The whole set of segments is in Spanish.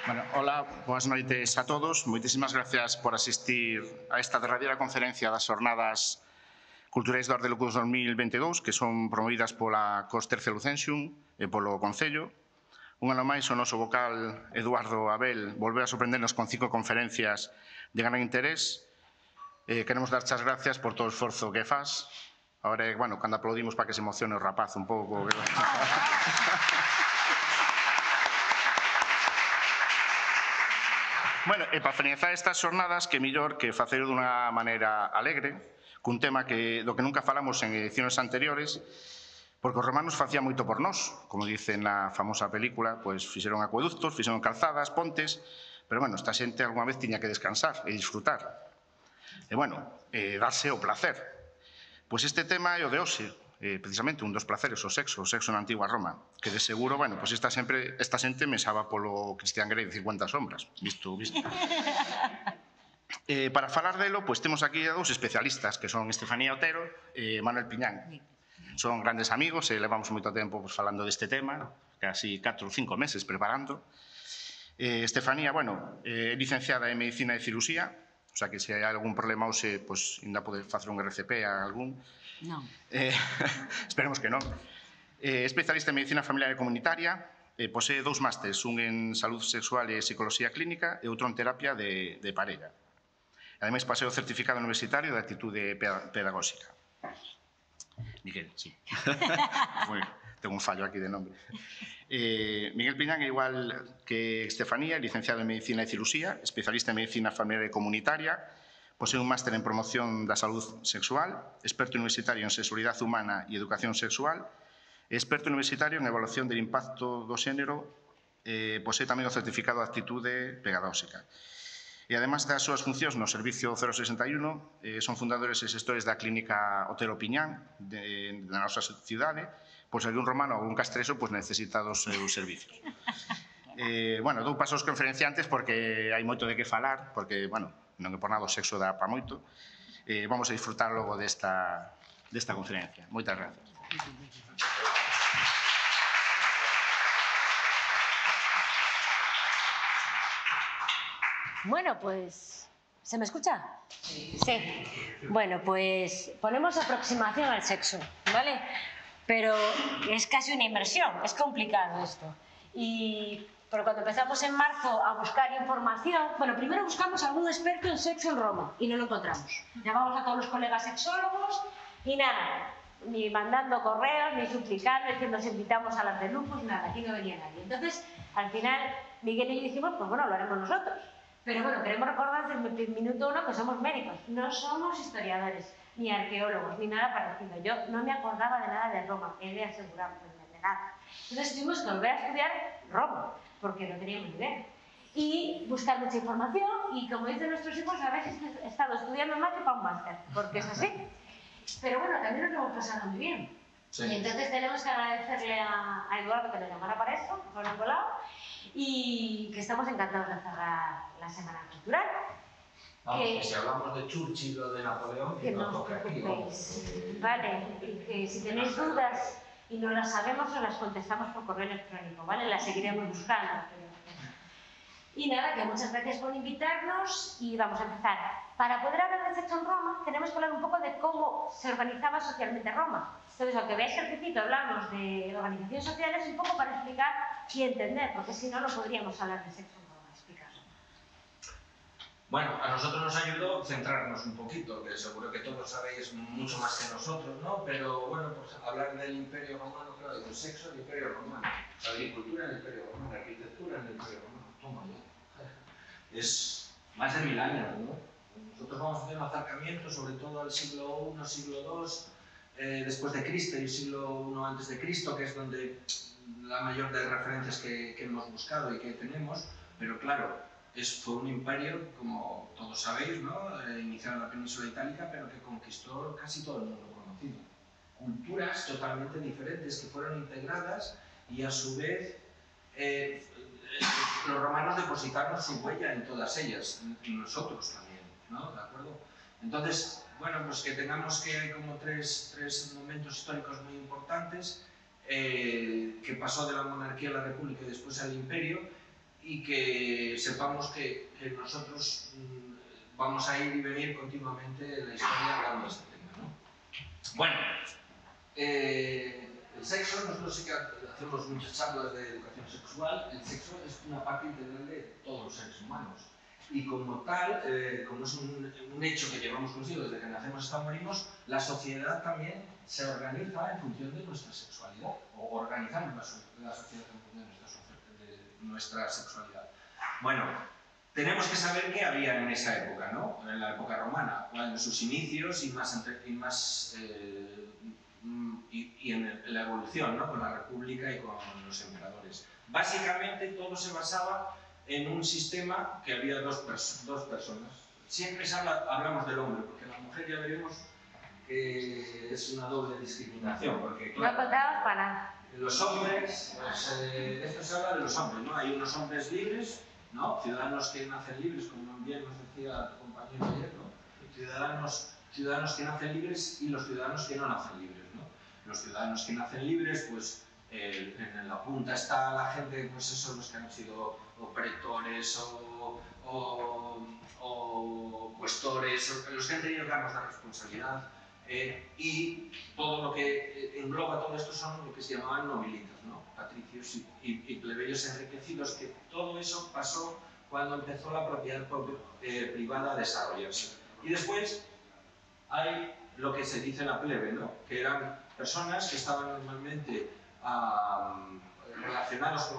Bueno, hola, boas noites a todos. Moitísimas gracias por asistir a esta derradeira conferencia das Xornadas Culturais do Arte Lucus 2022, que son promovidas pola COS Tercia Lucensium e polo Concello. Un ano máis, o noso vocal Eduardo Abel volveu a sorprendernos con 5 conferencias de gran interés. Queremos dar as gracias por todo o esforzo que faz. Ahora, bueno, cando aplaudimos para que se emocione o rapaz un pouco. Bueno, e para finalizar estas xornadas, que mellor que facer dunha maneira alegre, cun tema do que nunca falamos en edicións anteriores, porque os romanos facían moito por nós, como dice na famosa película, pois fixeron acueductos, fixeron calzadas, pontes, pero, bueno, esta xente algunha vez tiña que descansar e disfrutar. E, bueno, darse o placer. Pois este tema é o de hoxe, precisamente un dos placeres, o sexo na antigua Roma, que de seguro, bueno, pois esta xente mesaba polo Christian Grey de 50 sombras, visto. Para falar delo, pois temos aquí a dous especialistas, que son Estefanía Otero e Manuel Piñán. Son grandes amigos e levamos moito tempo falando deste tema, casi 4 ou 5 meses preparando. Estefanía, bueno, é licenciada en Medicina e Cirusía, o sea que se hai algún problema hoxe, pois ainda pode facer un RCP a algún. Non. Esperemos que non. Especialista en Medicina Familiar e Comunitaria, posee 2 másters, un en Salud Sexual e Psicología Clínica e outro en Terapia de Parella. Ademais, paseo certificado universitario de Actitude Pedagóxica. Miguel, sí. Tengo un fallo aquí de nombre. Miguel Piñán é igual que Estefanía, licenciado en Medicina e Cirusía, especialista en Medicina Familiar e Comunitaria, posee un máster en Promoción da Salud Sexual, experto universitario en Sexualidade Humana e Educación Sexual, experto universitario en Evaluación del Impacto do Xénero, posee tamén o certificado de Actitude Pedagóxica. E, además das súas funcións no Servicio 061, son fundadores e xestores da Clínica Otero Piñán da nosa cidade, pois se algún romano ou algún castreso necesita dos seus servicios. Bueno, dou paso aos conferenciantes porque hai moito de que falar, porque, bueno, non é por nada o sexo dá para moito. Vamos a disfrutar logo desta conferencia. Moitas gracias. Bueno, pues, ¿se me escucha? Sí. Bueno, pues ponemos aproximación al sexo, ¿vale? Pero es casi una inmersión, es complicado esto. Pero cuando empezamos en marzo a buscar información, bueno, primero buscamos a algún experto en sexo en Roma y no lo encontramos. Llamamos a todos los colegas sexólogos y nada, ni mandando correos, ni suplicando, diciendo nos invitamos a las de Lupus, nada, aquí no venía nadie. Entonces, al final, Miguel y yo dijimos, pues bueno, lo haremos nosotros. Pero bueno, queremos recordar desde el minuto 1 que somos médicos, no somos historiadores, ni arqueólogos, ni nada parecido. Yo no me acordaba de nada de Roma, he de asegurar, de nada. Entonces tuvimos que volver a estudiar Roma, porque no teníamos ni idea. Y buscar mucha información, y como dicen nuestros hijos, a veces he estado estudiando más que para un máster, porque es así. Pero bueno, también nos lo hemos pasado muy bien. Sí. Y entonces tenemos que agradecerle a Eduardo que nos llamara para esto, que fue un colado, y que estamos encantados de cerrar la Semana Cultural. Vamos, que si hablamos de Churchill o de Napoleón, que no toca aquí. Vale, y que si tenéis dudas y no las sabemos, os las contestamos por correo electrónico, ¿vale? Las seguiremos buscando. Y nada, que muchas gracias por invitarnos y vamos a empezar. Para poder hablar de sexo en Roma, tenemos que hablar un poco de cómo se organizaba socialmente Roma. Entonces, aunque veáis que al principio hablamos de organizaciones sociales, un poco para explicar y entender, porque si no, no podríamos hablar de sexo en Roma, explicarlo. Bueno, a nosotros nos ayudó centrarnos un poquito, que seguro que todos sabéis mucho más que nosotros, ¿no? Pero bueno, pues hablar del Imperio Romano, claro, del sexo del Imperio Romano, la agricultura en el Imperio Romano, la arquitectura en el Imperio Romano, toma ya. Es más de 1000 años, ¿no? Nosotros vamos a hacer un acercamiento sobre todo al siglo I, siglo II, después de Cristo y el siglo I antes de Cristo, que es donde la mayor de referencias que hemos buscado y que tenemos, pero claro, fue un imperio, como todos sabéis, ¿no? Iniciado en la península itálica, pero que conquistó casi todo el mundo conocido. Culturas totalmente diferentes que fueron integradas y a su vez los romanos depositaron su huella en todas ellas, y nosotros también, ¿no? ¿De acuerdo? Entonces, bueno, pues que tengamos que hay como tres momentos históricos muy importantes que pasó de la monarquía a la república y después al imperio, y que sepamos que nosotros vamos a ir y venir continuamente en la historia hablando de este tema, ¿no? Bueno, el sexo, nosotros sí que hacemos muchas charlas de educación sexual. El sexo es una parte integral de todos los seres humanos. Y como tal, como es un hecho que llevamos consigo desde que nacemos hasta morimos, la sociedad también se organiza en función de nuestra sexualidad, o organizamos la sociedad en función de nuestra sexualidad. Bueno, tenemos que saber qué había en esa época, ¿no? En la época romana, en sus inicios y en la evolución, ¿no? Con la república y con los emperadores. Básicamente todo se basaba en un sistema que había dos personas. Siempre hablamos del hombre, porque la mujer ya veremos que es una doble discriminación, porque claro, no contabas para nada. Los hombres, esto se habla de los hombres, ¿no? Hay unos hombres libres, ¿no? Ciudadanos que nacen libres, como bien nos decía tu compañero ayer, ¿no? Ciudadanos que nacen libres y los ciudadanos que no nacen libres, ¿no? Los ciudadanos que nacen libres, pues en la punta está la gente, pues esos los que han sido pretores o cuestores, los que han tenido cargos de responsabilidad. Y todo lo que engloba todo esto son lo que se llamaban nobilitas, ¿no? Patricios y plebeyos enriquecidos, que todo eso pasó cuando empezó la propiedad privada a desarrollarse. Y después hay lo que se dice la plebe, ¿no? Que eran personas que estaban normalmente relacionados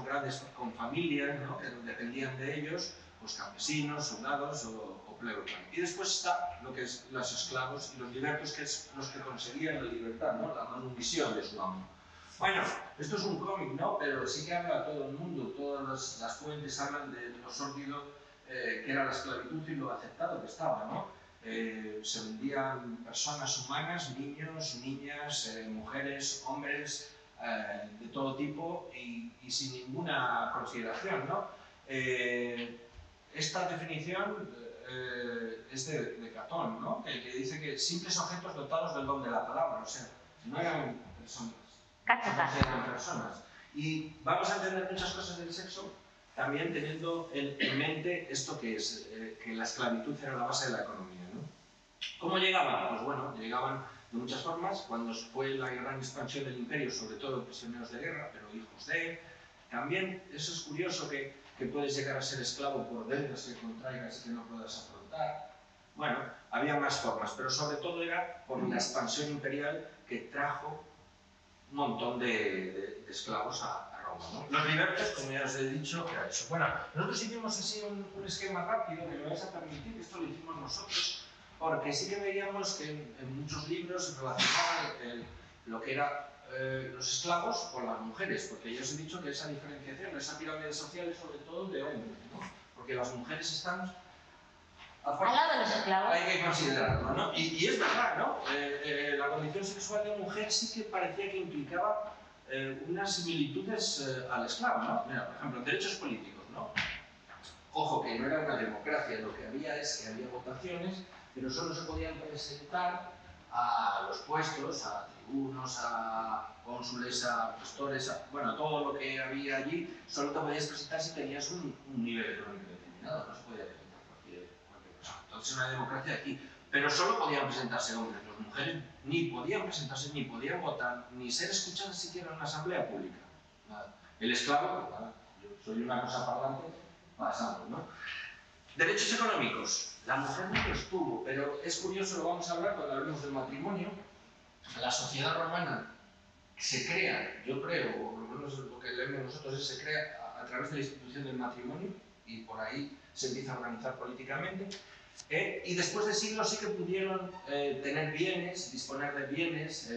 con familias, ¿no? Que dependían de ellos, pues campesinos, soldados o plebes. Y después está lo que es los esclavos y los libertos, que es los que conseguían la libertad, ¿no? La manumisión de su amo. Bueno, esto es un cómic, ¿no? Pero sí que habla a todo el mundo, todas las fuentes hablan de lo sórdido que era la esclavitud y lo aceptado que estaba, ¿no? Se vendían personas humanas, niños, niñas, mujeres, hombres, de todo tipo y sin ninguna consideración, ¿no? Esta definición es de Catón, ¿no? Que dice que simples objetos dotados del don de la palabra, o sea, no eran personas, no eran personas. Y vamos a entender muchas cosas del sexo también teniendo en mente esto que es, que la esclavitud era la base de la economía, ¿no? ¿Cómo llegaban? Pues bueno, llegaban de muchas formas. Cuando fue la gran expansión del imperio, sobre todo prisioneros de guerra, pero hijos de... También, eso es curioso que puedes llegar a ser esclavo por deudas que contraigas y que no puedas afrontar. Bueno, había más formas, pero sobre todo era por la expansión imperial que trajo un montón de esclavos a Roma, ¿no? Los libertos, como ya os he dicho, era eso. Bueno, nosotros hicimos así un esquema rápido, me lo vais a permitir, esto lo hicimos nosotros, porque sí que veíamos que en muchos libros se relacionaban lo que era los esclavos con las mujeres, porque ya os he dicho que esa diferenciación, esa pirámide social es sobre todo de hombres, ¿no? Porque las mujeres están al lado de los esclavos. Hay que considerarlo, ¿no? Y es verdad, ¿no? La condición sexual de mujer sí que parecía que implicaba unas similitudes al esclavo, ¿no? Mira, por ejemplo, derechos políticos, ¿no? Ojo, que no era una democracia, lo que había es que había votaciones, pero solo se podían presentar a los puestos, a tribunos, a cónsules, a pastores, bueno, todo lo que había allí, solo te podías presentar si tenías un nivel económico determinado, no se podía presentar cualquier persona. Entonces una democracia aquí, pero solo podían presentarse hombres, las mujeres ni podían presentarse, ni podían votar, ni ser escuchadas siquiera en una asamblea pública. Nada. El esclavo, pues, nada, yo soy una cosa parlante, pasamos, ¿no? Derechos económicos. La mujer no los tuvo, pero es curioso, lo vamos a hablar cuando hablemos del matrimonio. La sociedad romana se crea, yo creo, o por lo menos lo que leemos nosotros es se crea a través de la institución del matrimonio y por ahí se empieza a organizar políticamente. Y después de siglos sí que pudieron tener bienes, disponer de bienes,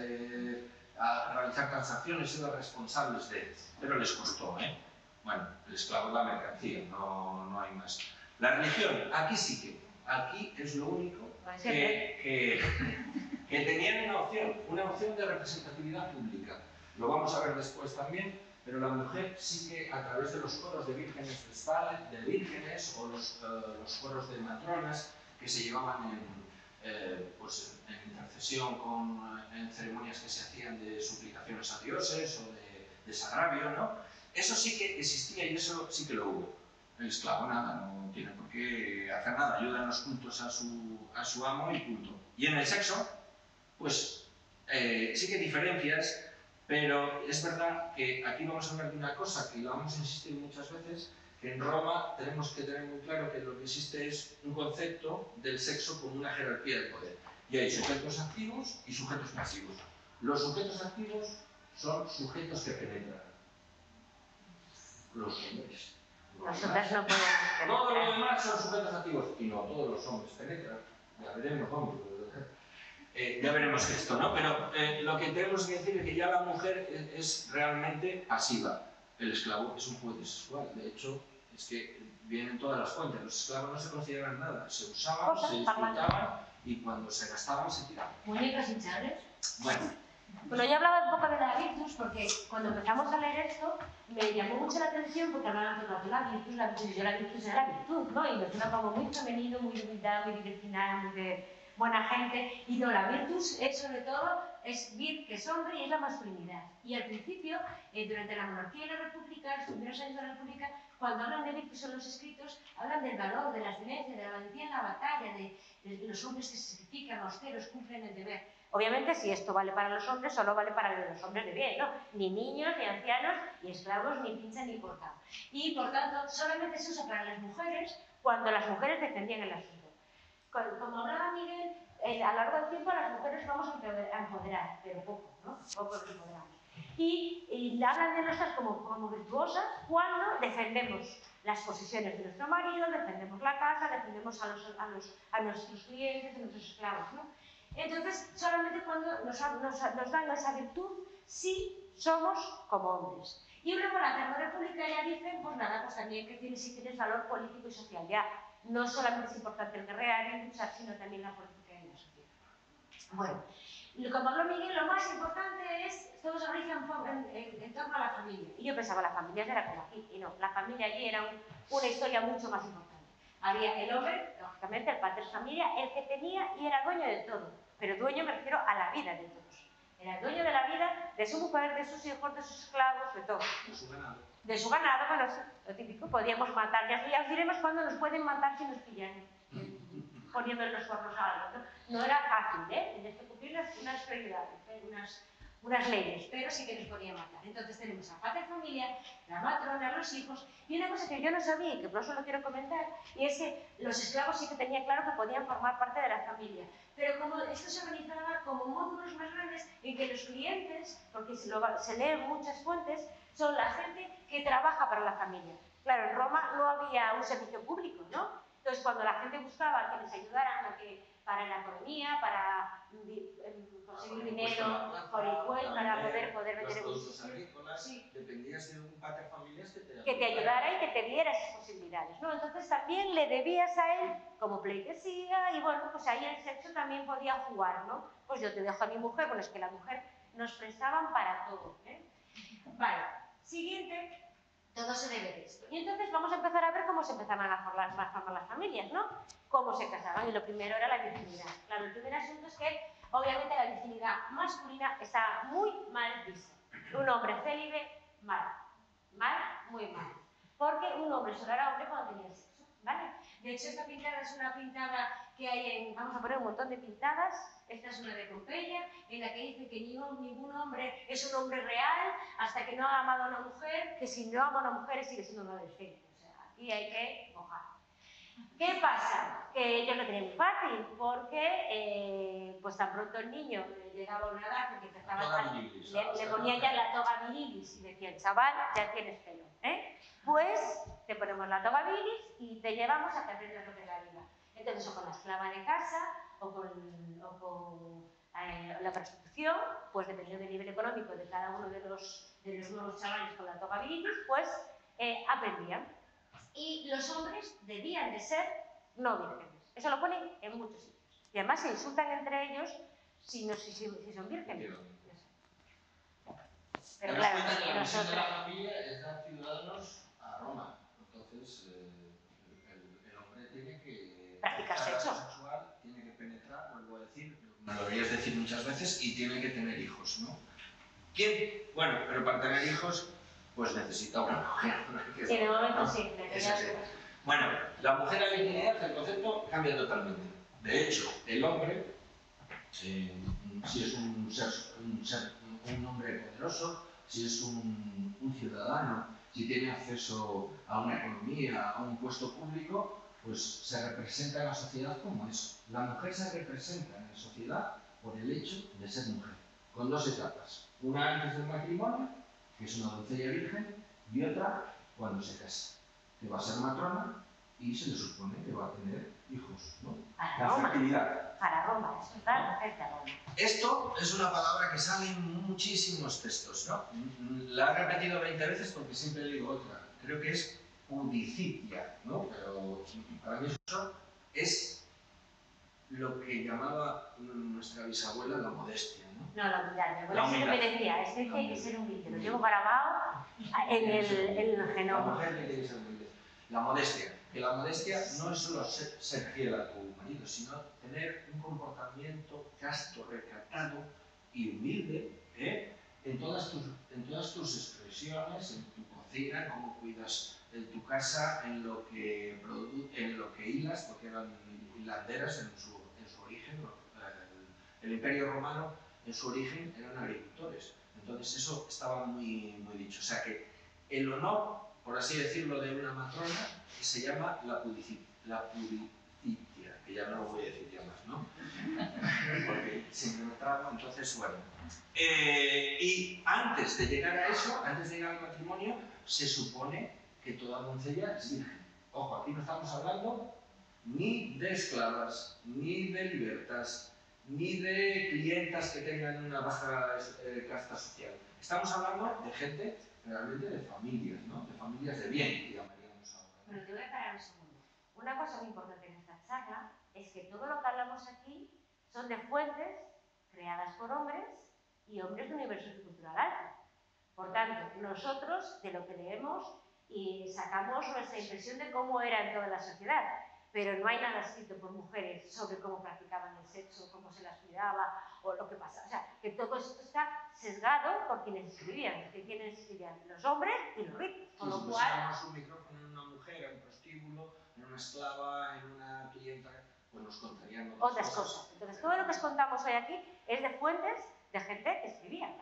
a realizar transacciones, ser responsables de, pero les costó, ¿eh? Bueno, el esclavo es la mercancía, no hay más. La religión, aquí sí que, aquí es lo único que tenían una opción de representatividad pública. Lo vamos a ver después también, pero la mujer sí que a través de los coros de vírgenes de vírgenes o los coros de matronas que se llevaban pues en intercesión en ceremonias que se hacían de suplicaciones a dioses o de desagravio, ¿no? Eso sí que existía y eso sí que lo hubo. El esclavo nada, no tiene por qué hacer nada, ayuda en los cultos a su amo y punto. Y en el sexo, pues sí que hay diferencias, pero es verdad que aquí vamos a hablar de una cosa que lo hemos insistido muchas veces, que en Roma tenemos que tener muy claro que lo que existe es un concepto del sexo como una jerarquía de poder. Y hay sujetos activos y sujetos pasivos. Los sujetos activos son sujetos que penetran. Los hombres. Nosotras no podemos penetrar. Todos los demás son sujetos activos y no todos los hombres penetran. Ya veremos, vamos. Ya veremos esto, ¿no? Pero lo que tenemos que decir es que ya la mujer es realmente pasiva. El esclavo es un juguete sexual. De hecho, es que vienen todas las fuentes. Los esclavos no se consideraban nada. Se usaban, se disfrutaban y cuando se gastaban se tiraban. ¿Muñecas hinchables? Bueno. Bueno, yo hablaba un poco de la virtus porque cuando empezamos a leer esto me llamó mucho la atención porque hablaban todo de la virtus, y yo la virtus era la virtud, ¿no? Y me suena como muy femenino, muy de humildad, muy libertinal, muy de buena gente. Y no, la virtus es sobre todo, es vir, que es hombre y es la masculinidad. Y al principio, durante la monarquía y la república, los primeros años de la república, cuando hablan de virtus en los escritos, hablan del valor, de la excelencia, de la valentía en la batalla, de los hombres que se sacrifican, austeros, cumplen el deber. Obviamente, si esto vale para los hombres, solo vale para los hombres de bien, ¿no? Ni niños, ni ancianos, ni esclavos, ni pincha, ni cortado. Y, por tanto, solamente se usa para las mujeres cuando las mujeres defendían el asunto. Como hablaba Miguel, a lo largo del tiempo las mujeres vamos a empoderar, pero poco, ¿no? Poco nos empoderamos. Y hablan de nosotras como virtuosas cuando defendemos las posesiones de nuestro marido, defendemos la casa, defendemos a nuestros clientes, a nuestros esclavos, ¿no? Entonces, solamente cuando nos dan esa virtud, sí somos como hombres. Y luego la Tercera República ya dicen, pues nada, pues también que sí tienes valor político y social. Ya no solamente es importante el guerrear y luchar, sino también la política y la sociedad. Bueno, como habló Miguel, lo más importante es, todo se organiza en torno a la familia. Y yo pensaba, la familia era como aquí, y no, la familia allí era una historia mucho más importante. Había el hombre, lógicamente, el padre de familia, el que tenía y era dueño de todo. Pero dueño me refiero a la vida de todos. Era el dueño de la vida, de su mujer, de sus hijos, de sus esclavos, de todo. De su ganado. De su ganado, bueno, sí, lo típico, podíamos matar. Ya os diremos cuándo nos pueden matar si nos pillan poniendo los cuernos a algo, ¿no? No era fácil, ¿eh? Tenías que cumplir unas prioridades, unas leyes, pero sí que nos podían matar. Entonces tenemos a padre familia, la matrona, los hijos, y una cosa que yo no sabía y que por eso lo quiero comentar, y es que los esclavos sí que tenía claro que podían formar parte de la familia, pero como esto se organizaba como módulos más grandes en que los clientes, porque se leen muchas fuentes, son la gente que trabaja para la familia. Claro, en Roma no había un servicio público, ¿no? Entonces, cuando la gente buscaba que les ayudaran para la economía, para conseguir dinero por impuestos, para poder vender en productos agrícolas, sí, dependías de un pater familias que te ayudara y que te diera esas posibilidades, ¿no? Entonces, también le debías a él como pleitesía y, bueno, pues ahí el sexo también podía jugar, ¿no? Pues yo te dejo a mi mujer, bueno, es que la mujer nos prestaban para todo, ¿eh? Vale, siguiente. Todo se debe de esto. Y entonces vamos a empezar a ver cómo se empezaban a formar las familias, ¿no? Cómo se casaban. Y lo primero era la virginidad. Claro, el primer asunto es que, obviamente, la virginidad masculina está muy mal vista. Un hombre célibe, mal. Mal, muy mal. Porque un hombre solo era hombre cuando tenía sexo, ¿vale? De hecho, esta pintada es una pintada que hay en... Vamos a poner un montón de pintadas. Esta es una de Pompeya, en la que dice que ningún hombre es un hombre real hasta que no ha amado a una mujer, que si no ama a una mujer sigue siendo un adolescente. O sea, aquí hay que mojar. ¿Qué pasa? Que ellos lo tenían muy fácil, porque pues tan pronto el niño llegaba a una edad que empezaba le ponían ya la toga virilis y decían, chaval, ya tienes pelo, ¿eh? Pues te ponemos la toga virilis y te llevamos a que aprendas lo que es la vida. Entonces, o con la esclava de casa, o con la prostitución, pues dependiendo del nivel económico de cada uno de los nuevos chavales con la toga virilis, pues aprendían. Y los hombres debían de ser no vírgenes. Eso lo ponen en muchos sitios. Y además se insultan entre ellos si son vírgenes. Pero claro, la misión de la familia es dar ciudadanos a Roma. Entonces, el hombre tiene que practicar sexo sexual, tiene que penetrar, me lo deberías decir muchas veces, y tiene que tener hijos, ¿no? ¿Quién? Bueno, pero para tener hijos, pues necesita una mujer. Sí, de momento sí. Bueno, la mujer a la virginidad, el concepto cambia totalmente. De hecho, el hombre, si es un hombre poderoso, si es un ciudadano, si tiene acceso a una economía, a un puesto público, pues se representa en la sociedad como eso. La mujer se representa en la sociedad por el hecho de ser mujer, con dos etapas. Una antes del matrimonio, que es una doncella virgen, y otra cuando se casa, que va a ser matrona y se le supone que va a tener hijos, ¿no? La fertilidad. Para Roma, eso está perfecto. Esto es una palabra que sale en muchísimos textos, ¿no? La he repetido 20 veces porque siempre digo otra. Creo que es pudicitia, ¿no? Pero para mí eso es lo que llamaba nuestra bisabuela la modestia, ¿no? No, la humildad. Mi abuela siempre me decía, es que hay que ser humilde. Lo llevo grabado en el genoma. La mujer tiene que ser humilde. La modestia. Que la modestia no es solo ser fiel a tu marido, sino tener un comportamiento casto, recatado y humilde, en todas tus expresiones, en tu cocina, cómo cuidas tu casa, en lo que hilas, porque eran hilanderas en su origen. El Imperio Romano, en su origen, eran agricultores. Entonces eso estaba muy, muy dicho. O sea que el honor, por así decirlo, de una matrona se llama la pudicitia, que ya no lo voy a decir ya más, ¿no? Porque siempre me trago, entonces, bueno. Y antes de llegar a eso, antes de llegar al matrimonio, se supone que toda doncella es virgen. Ojo, aquí no estamos hablando ni de esclavas, ni de libertas, ni de clientas que tengan una baja casta social. Estamos hablando de gente realmente de familias, ¿no? De familias de bien, que llamaríamos ahora. Bueno, te voy a parar un segundo. Una cosa muy importante en esta charla es que todo lo que hablamos aquí son de fuentes creadas por hombres y hombres de un nivel sociocultural alto. Por tanto, nosotros de lo que leemos y sacamos nuestra impresión de cómo era en toda la sociedad, pero no hay nada escrito por mujeres sobre cómo practicaban el sexo, cómo se las cuidaba o lo que pasaba. O sea, que todo esto está sesgado por quienes escribían, los hombres y los ricos. Con lo cual, si pusiéramos un micrófono en una mujer, en un prostíbulo, en una esclava, en una clienta, pues nos contarían otras cosas. Entonces, todo lo que os contamos hoy aquí es de fuentes de gente que escribía.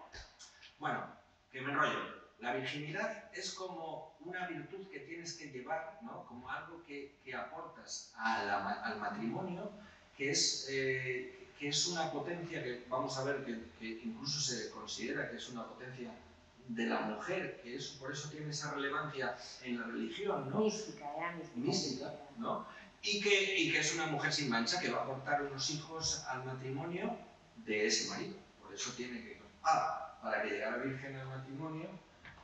Bueno, que me enrollo. La virginidad es como una virtud que tienes que llevar, ¿no? Como algo que aportas al matrimonio, que es una potencia que vamos a ver que incluso se considera que es una potencia de la mujer, que por eso tiene esa relevancia en la religión, ¿no? Mística, mística, ¿no? Y que es una mujer sin mancha que va a aportar unos hijos al matrimonio de ese marido. Por eso tiene que... para que llegara virgen al matrimonio,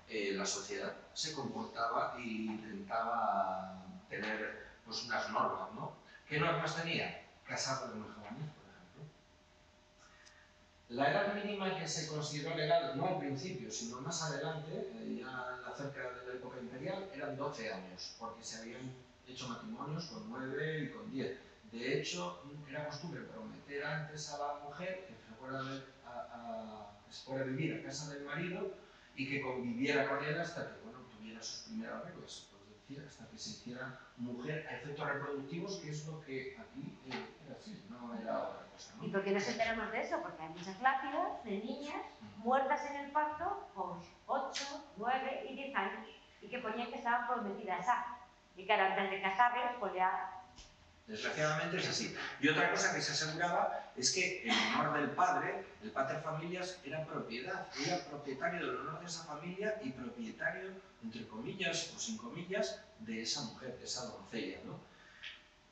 la sociedad se comportaba e intentaba tener pues, unas normas, ¿no? ¿Qué normas tenía? Casarse muy jóvenes, por ejemplo. La edad mínima que se consideró legal, no al principio, sino más adelante, ya cerca de la época imperial, eran 12 años, porque se habían hecho matrimonios con 9 y con 10. De hecho, era costumbre prometer antes a la mujer que se fuera a vivir a casa del marido y que conviviera con él hasta que tuviera sus primeras reglas, es decir, hasta que se hiciera mujer a efectos reproductivos, que es lo que aquí era así, no era otra cosa, ¿no? ¿Y por qué nos enteramos de eso? Porque hay muchas lápidas de niñas muertas en el parto por 8, 9 y 10 años y que ponían que estaban prometidas a. Y claro, antes de casarlas, pues ya... Desgraciadamente es así. Y otra cosa que se aseguraba es que el honor del padre, el pater familias, era propiedad, era propietario del honor de esa familia y propietario, entre comillas o sin comillas, de esa mujer, de esa doncella, ¿no?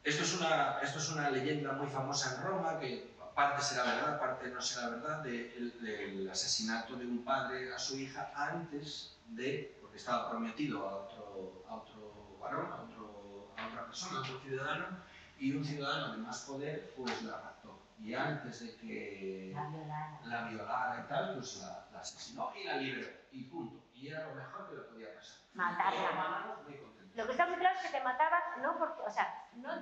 Esto es una leyenda muy famosa en Roma, que parte será verdad, parte no será verdad, del asesinato de un padre a su hija antes de, porque estaba prometido a otro varón, a otra persona, a otro ciudadano, y un ciudadano de más poder pues la raptó. Y antes de que la violara y tal, pues la asesinó y la liberó. Y punto. Y era lo mejor que le podía pasar. Matarla. Muy contentos. Lo que está muy claro es que te mataban, no porque, o sea, no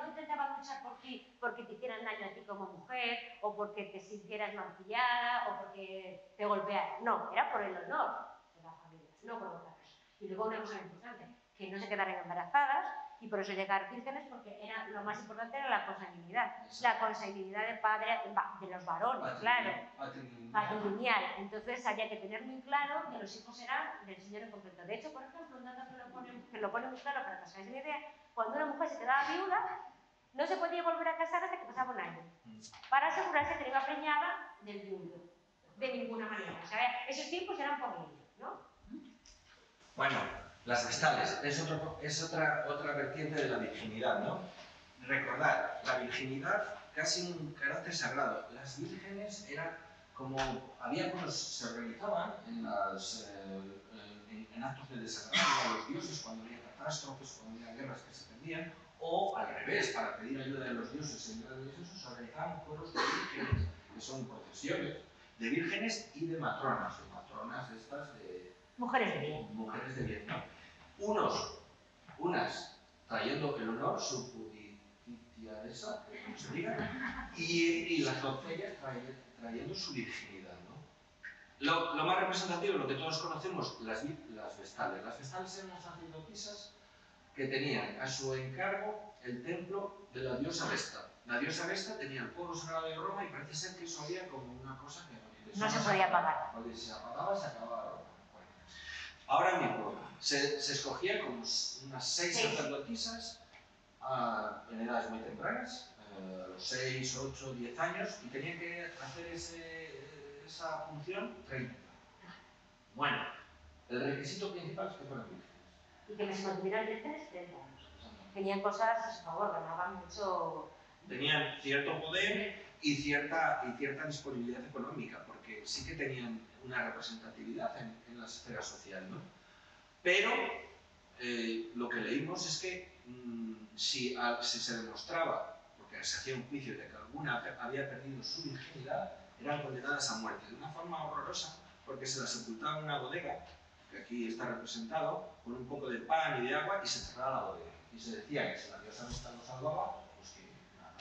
intentaban luchar por ti porque te hicieran daño a ti como mujer, o porque te sintieras mancillada, o porque te golpearan. No, era por el honor de la familia, no por otra cosa. Y luego una cosa importante, que no se quedaran embarazadas, y por eso llegar vírgenes, porque era, lo más importante era la consanguinidad. La consanguinidad de padre, de los varones, claro. Patrilineal. Entonces había que tener muy claro que los hijos eran del señor en concreto. De hecho, por ejemplo, un dato que lo pone muy claro para que os hagáis una idea, cuando una mujer se quedaba viuda, no se podía volver a casar hasta que pasaba un año, para asegurarse que no iba preñada del viudo, de ninguna manera. O sea, esos tiempos eran por ley, ¿no? Bueno, las vestales es otra vertiente de la virginidad, ¿no? Recordad, la virginidad casi un carácter sagrado. Las vírgenes eran como, había cosas se organizaban en actos de desagravio a los dioses cuando había catástrofes, cuando había guerras que se perdían, o al revés, para pedir ayuda de los dioses en guerras religiosos, se organizaban coros de vírgenes, que son procesiones de vírgenes y de matronas de estas de... Mujeres de bien. Mujeres de bien, ¿no? Unas trayendo el honor, su pudicitia esa, que como se diga, y las doncellas trayendo su virginidad, ¿no? Lo más representativo, lo que todos conocemos, las vestales. Las vestales eran unas sacerdotisas que tenían a su encargo el templo de la diosa Vesta. La diosa Vesta tenía el pueblo sagrado de Roma y parece ser que eso había como una cosa que no se podía apagar. Cuando se apagaba, se acababa Roma. Bueno. Ahora mismo se escogía como unas 6 sacerdotisas en edades muy tempranas, a los 6, 8, 10 años, y tenían que hacer esa función 30. Bueno, el requisito principal es que fueran vírgenes. Y que se mantuvieran vírgenes 30 años. Tenían cosas a su favor, ganaban mucho... Tenían cierto poder y cierta disponibilidad económica, porque sí que tenían una representatividad en la esfera social, ¿no? Pero lo que leímos es que si se demostraba, porque se hacía un juicio de que alguna había perdido su virginidad, eran condenadas a muerte, de una forma horrorosa, porque se las sepultaba en una bodega, que aquí está representado, con un poco de pan y de agua, y se cerraba la bodega. Y se decía que si la diosa Vesta no salvaba, pues que nada.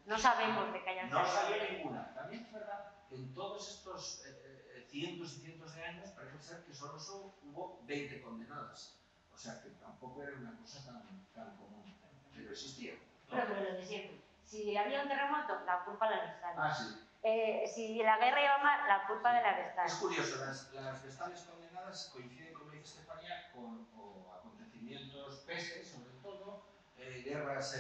No sabemos de que hayan no salió ninguna. También es verdad que en todos estos cientos y cientos de años parece ser que solo hubo 20 condenadas. O sea que tampoco era una cosa tan común, pero existía, ¿no? Pero lo de siempre. Si había un terremoto, la culpa la Vestales. Ah, sí. Si la guerra iba mal, la culpa de la Vestales. Es curioso, las Vestales condenadas coinciden, como dice Estefanía, con acontecimientos, pestes sobre todo, guerras,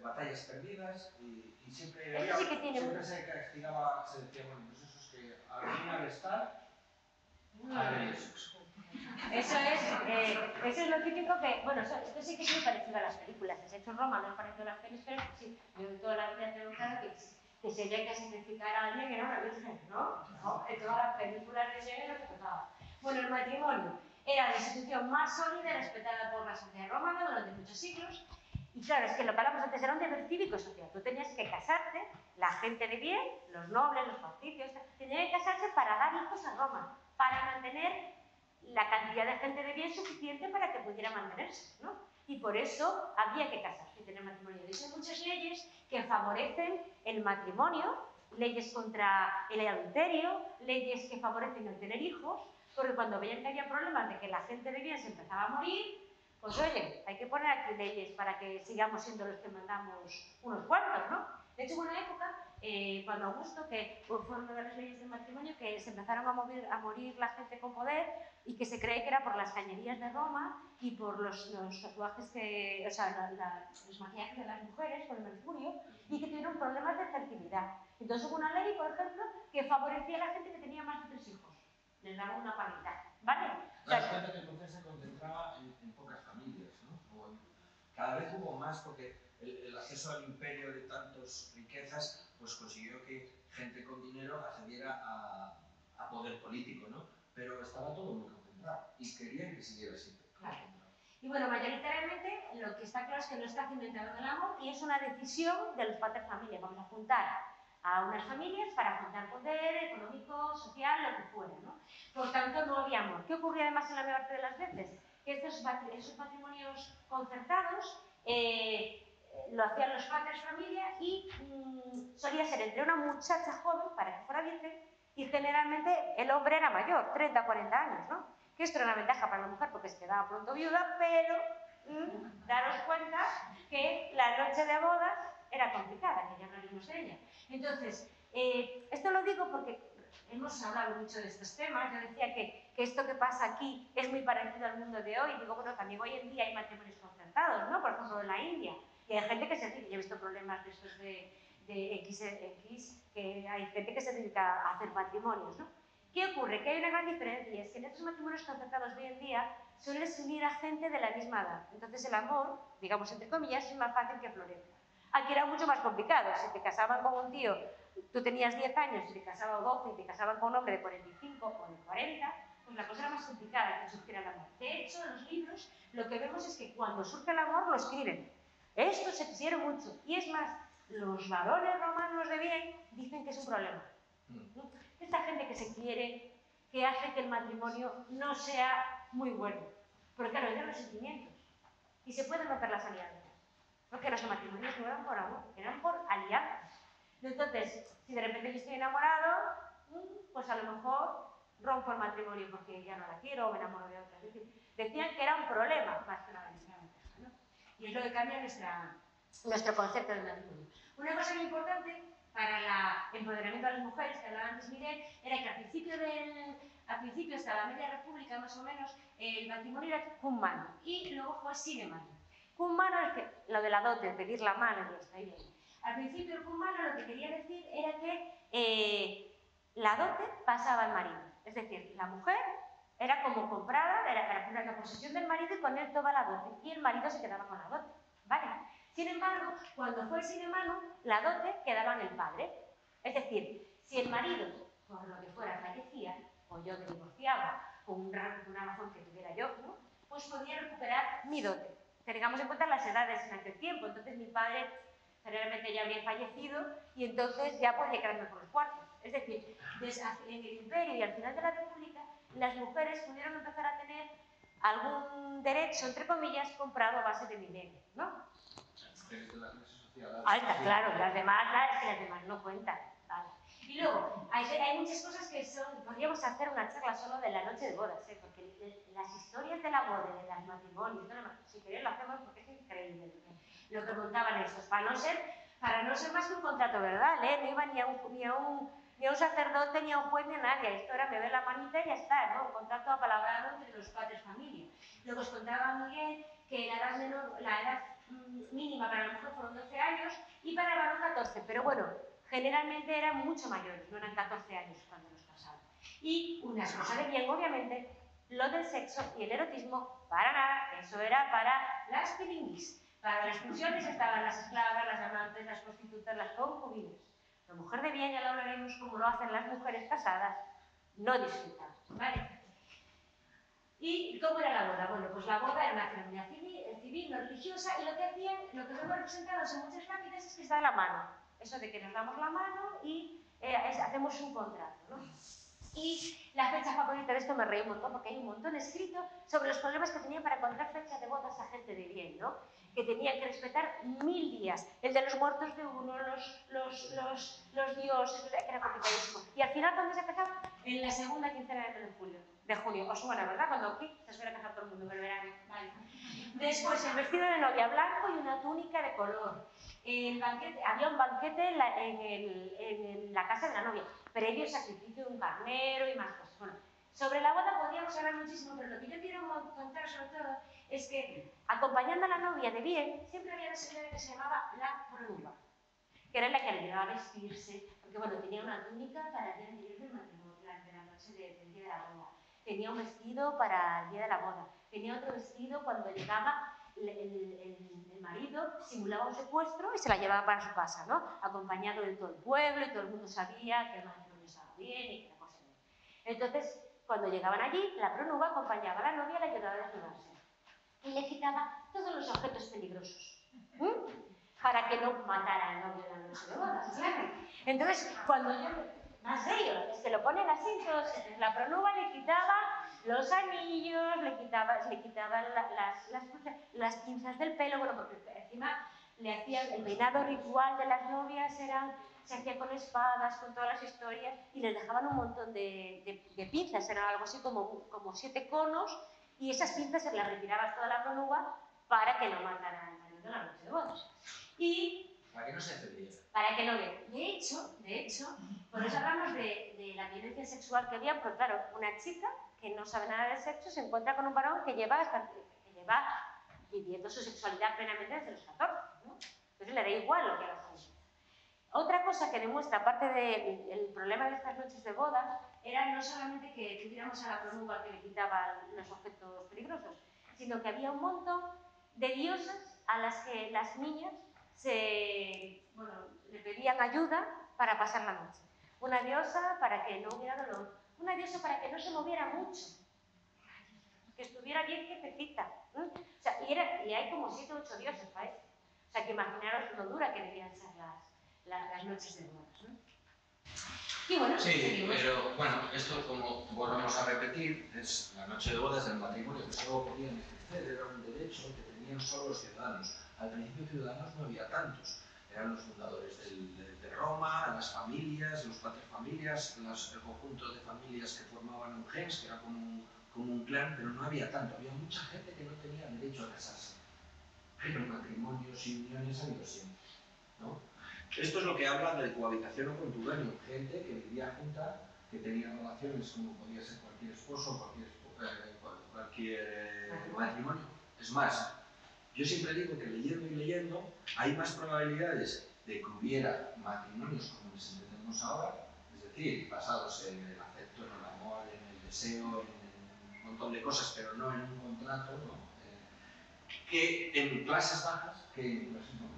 batallas perdidas, y siempre, siempre se castigaba, se decía, bueno, pues eso es que alguien arrestar a Jesús. Eso es lo típico que, bueno, esto sí que es muy parecido a las películas. Se ha hecho en Roma, no es parecido a las películas, pero sí, yo de toda la vida tengo claro que se había que sacrificar a alguien que era una virgen, ¿no? En todas las películas de Shakespeare lo que tocaba. Bueno, el matrimonio era la institución más sólida y respetada por la sociedad romana durante muchos siglos. Y claro, es que lo que hablamos antes era un deber cívico y social. Tú tenías que casarte, la gente de bien, los nobles, los patricios, tenían que casarse para dar hijos a Roma, para mantener la cantidad de gente de bien suficiente para que pudiera mantenerse, ¿no? Y por eso había que casarse y tener matrimonio. De hecho, hay muchas leyes que favorecen el matrimonio, leyes contra el adulterio, leyes que favorecen el tener hijos, porque cuando veían que había problemas de que la gente de bien se empezaba a morir, pues oye, hay que poner aquí leyes para que sigamos siendo los que mandamos unos cuantos, ¿no? De hecho, hubo una época, cuando Augusto, que fue una de las leyes del matrimonio, que se empezaron a morir la gente con poder y que se cree que era por las cañerías de Roma y por los tatuajes que, o sea, los maquillajes de las mujeres por el mercurio, y que tuvieron problemas de fertilidad. Entonces hubo una ley, por ejemplo, que favorecía a la gente que tenía más de 3 hijos. Les daba una paridad, ¿vale? Te das cuenta que entonces se concentraba en pocas familias, ¿no? Cada vez hubo más porque el acceso al imperio de tantas riquezas pues consiguió que gente con dinero accediera a poder político, ¿no? Pero estaba todo muy concentrado y querían que siguiera siempre concentrado. Y bueno, mayoritariamente lo que está claro es que no está cimentado en el amor y es una decisión de los pater familias. Vamos a juntar a unas familias para juntar poder económico, social, lo que fuera, ¿no? Por tanto, no había amor. ¿Qué ocurría además en la mayor parte de las veces? que esos matrimonios concertados lo hacían los padres familia y solía ser entre una muchacha joven para que fuera virgen y generalmente el hombre era mayor, 30 o 40 años, ¿no? Que esto era una ventaja para la mujer porque se quedaba pronto viuda, pero daros cuenta que la noche de bodas era complicada, que ya hablaremos de ella. Entonces, esto lo digo porque hemos hablado mucho de estos temas. Yo decía que esto que pasa aquí es muy parecido al mundo de hoy. Digo, bueno, también hoy en día hay matrimonios concertados, ¿no? Por ejemplo, en la India. Y hay gente que se dedica, yo he visto problemas de estos de X, que hay gente que se dedica a hacer matrimonios, ¿no? ¿Qué ocurre? Que hay una gran diferencia, y es que en estos matrimonios concertados de hoy en día suelen unir a gente de la misma edad. Entonces el amor, digamos entre comillas, es más fácil que florezca. Aquí era mucho más complicado. Si te casaban con un tío, tú tenías 10 años y te casaban 12 y te casaban con un hombre de 45 o de 40, pues la cosa era más complicada que surgiera el amor. De hecho, en los libros lo que vemos es que cuando surge el amor lo escriben. Esto se quisieron mucho. Y es más, los varones romanos de bien dicen que es un problema. Esta gente que se quiere, que hace que el matrimonio no sea muy bueno. Porque claro, eran los sentimientos. Y se pueden romper las alianzas. Porque los matrimonios no eran por amor, eran por alianzas. Entonces, si de repente yo estoy enamorado, pues a lo mejor rompo el matrimonio porque ya no la quiero o me enamoro de otra. Es decir, decían que era un problema más que una ventaja, ¿no? Y es lo que cambia nuestro concepto de matrimonio. Una cosa muy importante para el empoderamiento de las mujeres, que hablaba antes Miguel, era que al principio hasta la media república más o menos, el matrimonio era cum mano y luego fue sine mano. Cum mano es que lo de la dote, pedir la mano, y está ahí bien. Al principio el cum mano lo que quería decir era que la dote pasaba al marido. Es decir, la mujer era como comprada, era la posesión del marido y con él toda la dote. Y el marido se quedaba con la dote, ¿vale? Sin embargo, cuando fue el sine mano, la dote quedaba en el padre. Es decir, si el marido, por lo que fuera, fallecía, o yo me divorciaba, por una razón que tuviera yo, ¿no? Pues podía recuperar mi dote. Tengamos en cuenta las edades en aquel tiempo. Entonces mi padre generalmente ya habría fallecido y entonces ya podía quedarme por los cuartos. Es decir, en el imperio y al final de la república, las mujeres pudieron empezar a tener algún derecho, entre comillas, comprado a base de dinero, ¿no? Alta, claro, las demás no cuentan. Vale. Y luego, hay muchas cosas que podríamos hacer una charla solo de la noche de bodas, porque las historias de la boda, de los matrimonios, si queréis lo hacemos porque es increíble lo que contaban estos, para no ser más que un contrato verbal, no iba ni a un sacerdote, ni a un juez, ni a nadie. Esto era me ve la manita y ya está, ¿no? Un contrato apalabrado entre los padres familia. Luego os contaba Miguel que la edad mínima para la mujer fueron 12 años y para el varón 14, pero bueno, generalmente eran mucho mayores, no eran 14 años cuando nos casaban. Y una cosa de bien, obviamente, lo del sexo y el erotismo, para nada, eso era para las piringuis. Para las funciones estaban las esclavas, las amantes, las prostitutas, las concubinas. La mujer de bien, ya lo hablaremos como lo hacen las mujeres casadas, no disfrutan, ¿vale? ¿Y cómo era la boda? Bueno, pues la boda era una ceremonia civil, no religiosa, y lo que vemos representados en muchas lápidas es que se da la mano. Eso de que nos damos la mano y hacemos un contrato, ¿no? Y la fecha favorita de esto me reí un montón porque hay un montón escrito sobre los problemas que tenían para encontrar fecha de bodas a gente de bien, ¿no? Que tenían que respetar 1000 días. El de los muertos de uno, los dioses, que era complicadísimo. Y al final, ¿cuándo se casaba? En la segunda quincena de junio. Os suena, ¿verdad? Cuando aquí se suele casar todo el mundo en el verano. Vale. Después, el vestido de novia blanco y una túnica de color. Había un banquete en la casa de la novia, previo sacrificio de un carnero y más cosas. Bueno, sobre la boda podríamos hablar muchísimo, pero lo que yo quiero contar sobre todo es que, acompañando a la novia de bien, siempre había una señora que se llamaba la pronuba, que era la que le ayudaba a vestirse, porque bueno, tenía una túnica para el día anterior del matrimonio, de la noche del día de la boda, tenía un vestido para el día de la boda, tenía otro vestido cuando llegaba el marido, simulaba un secuestro y se la llevaba para su casa, ¿no? Acompañado de todo el pueblo y todo el mundo sabía que el matrimonio estaba bien y que la cosa bien. Entonces, cuando llegaban allí, la pronuba acompañaba a la novia y la ayudaba a desnudarse. Y le quitaba todos los objetos peligrosos, para que no matara al novio en la noche de bodas, claro. Entonces, cuando yo... Más serio, se lo ponen así, entonces la pronuba le quitaba los anillos, le quitaban las pinzas del pelo, bueno, porque encima le hacían el peinado ritual de las novias, se hacía con espadas, con todas las historias, y les dejaban un montón de pinzas, eran algo así como 7 conos, y esas pinzas se las retirabas toda la pronuba para que no mataran en la noche de bodas. Y para que no se cediera. Para que no vea. De hecho, por eso hablamos de la violencia sexual que había, porque claro, una chica que no sabe nada de sexo se encuentra con un varón que lleva viviendo su sexualidad plenamente desde los 14, ¿no? Entonces le da igual lo que haga su vida. Otra cosa que demuestra, aparte del problema de estas noches de boda, era no solamente que tuviéramos a la pronuba que le quitaba los objetos peligrosos, sino que había un montón de diosas a las que las niñas le pedían ayuda para pasar la noche. Una diosa para que no hubiera dolor, una diosa para que no se moviera mucho, que estuviera bien quietecita. O sea, y hay como 7 o 8 dioses para eso. O sea, que imaginaros lo dura que debían ser las noches de bodas, ¿no? Y bueno, sí, pero bueno, esto como volvemos a repetir, es la noche de bodas del matrimonio que solo podían ejercer, era un derecho que tenían solo los ciudadanos. Al principio ciudadanos no había tantos, eran los fundadores de Roma, las familias, los paterfamilias, el conjunto de familias que formaban un gens, que era como un clan, pero no había tanto, había mucha gente que no tenía derecho a casarse. Pero matrimonios y uniones ha habido siempre, ¿no? Esto es lo que habla de cohabitación o contubernio, gente que vivía junta, que tenía relaciones como podía ser cualquier esposo, cualquier matrimonio. Es más, yo siempre digo que leyendo y leyendo hay más probabilidades de que hubiera matrimonios como les entendemos ahora, es decir, basados en el afecto, en el amor, en el deseo, en un montón de cosas, pero no en un contrato, ¿no? Que en clases bajas que en clases nobles.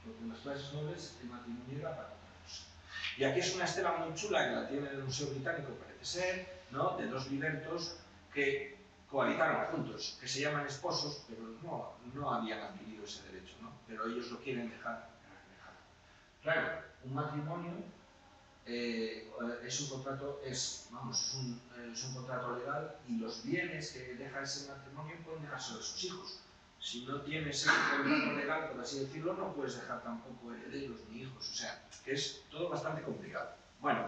Porque en las clases nobles el matrimonio era para otra cosa. Y aquí es una estela muy chula que la tiene el Museo Británico, parece ser, ¿no? De 2 libertos que cohabitaron juntos, que se llaman esposos, pero no habían adquirido ese derecho, ¿no? Pero ellos lo quieren dejar. Claro, un matrimonio es un contrato, es un contrato legal, y los bienes que deja ese matrimonio pueden dejarse de sus hijos. Si no tienes ese contrato legal, por así decirlo, no puedes dejar tampoco herederos ni hijos, o sea, que es todo bastante complicado. Bueno,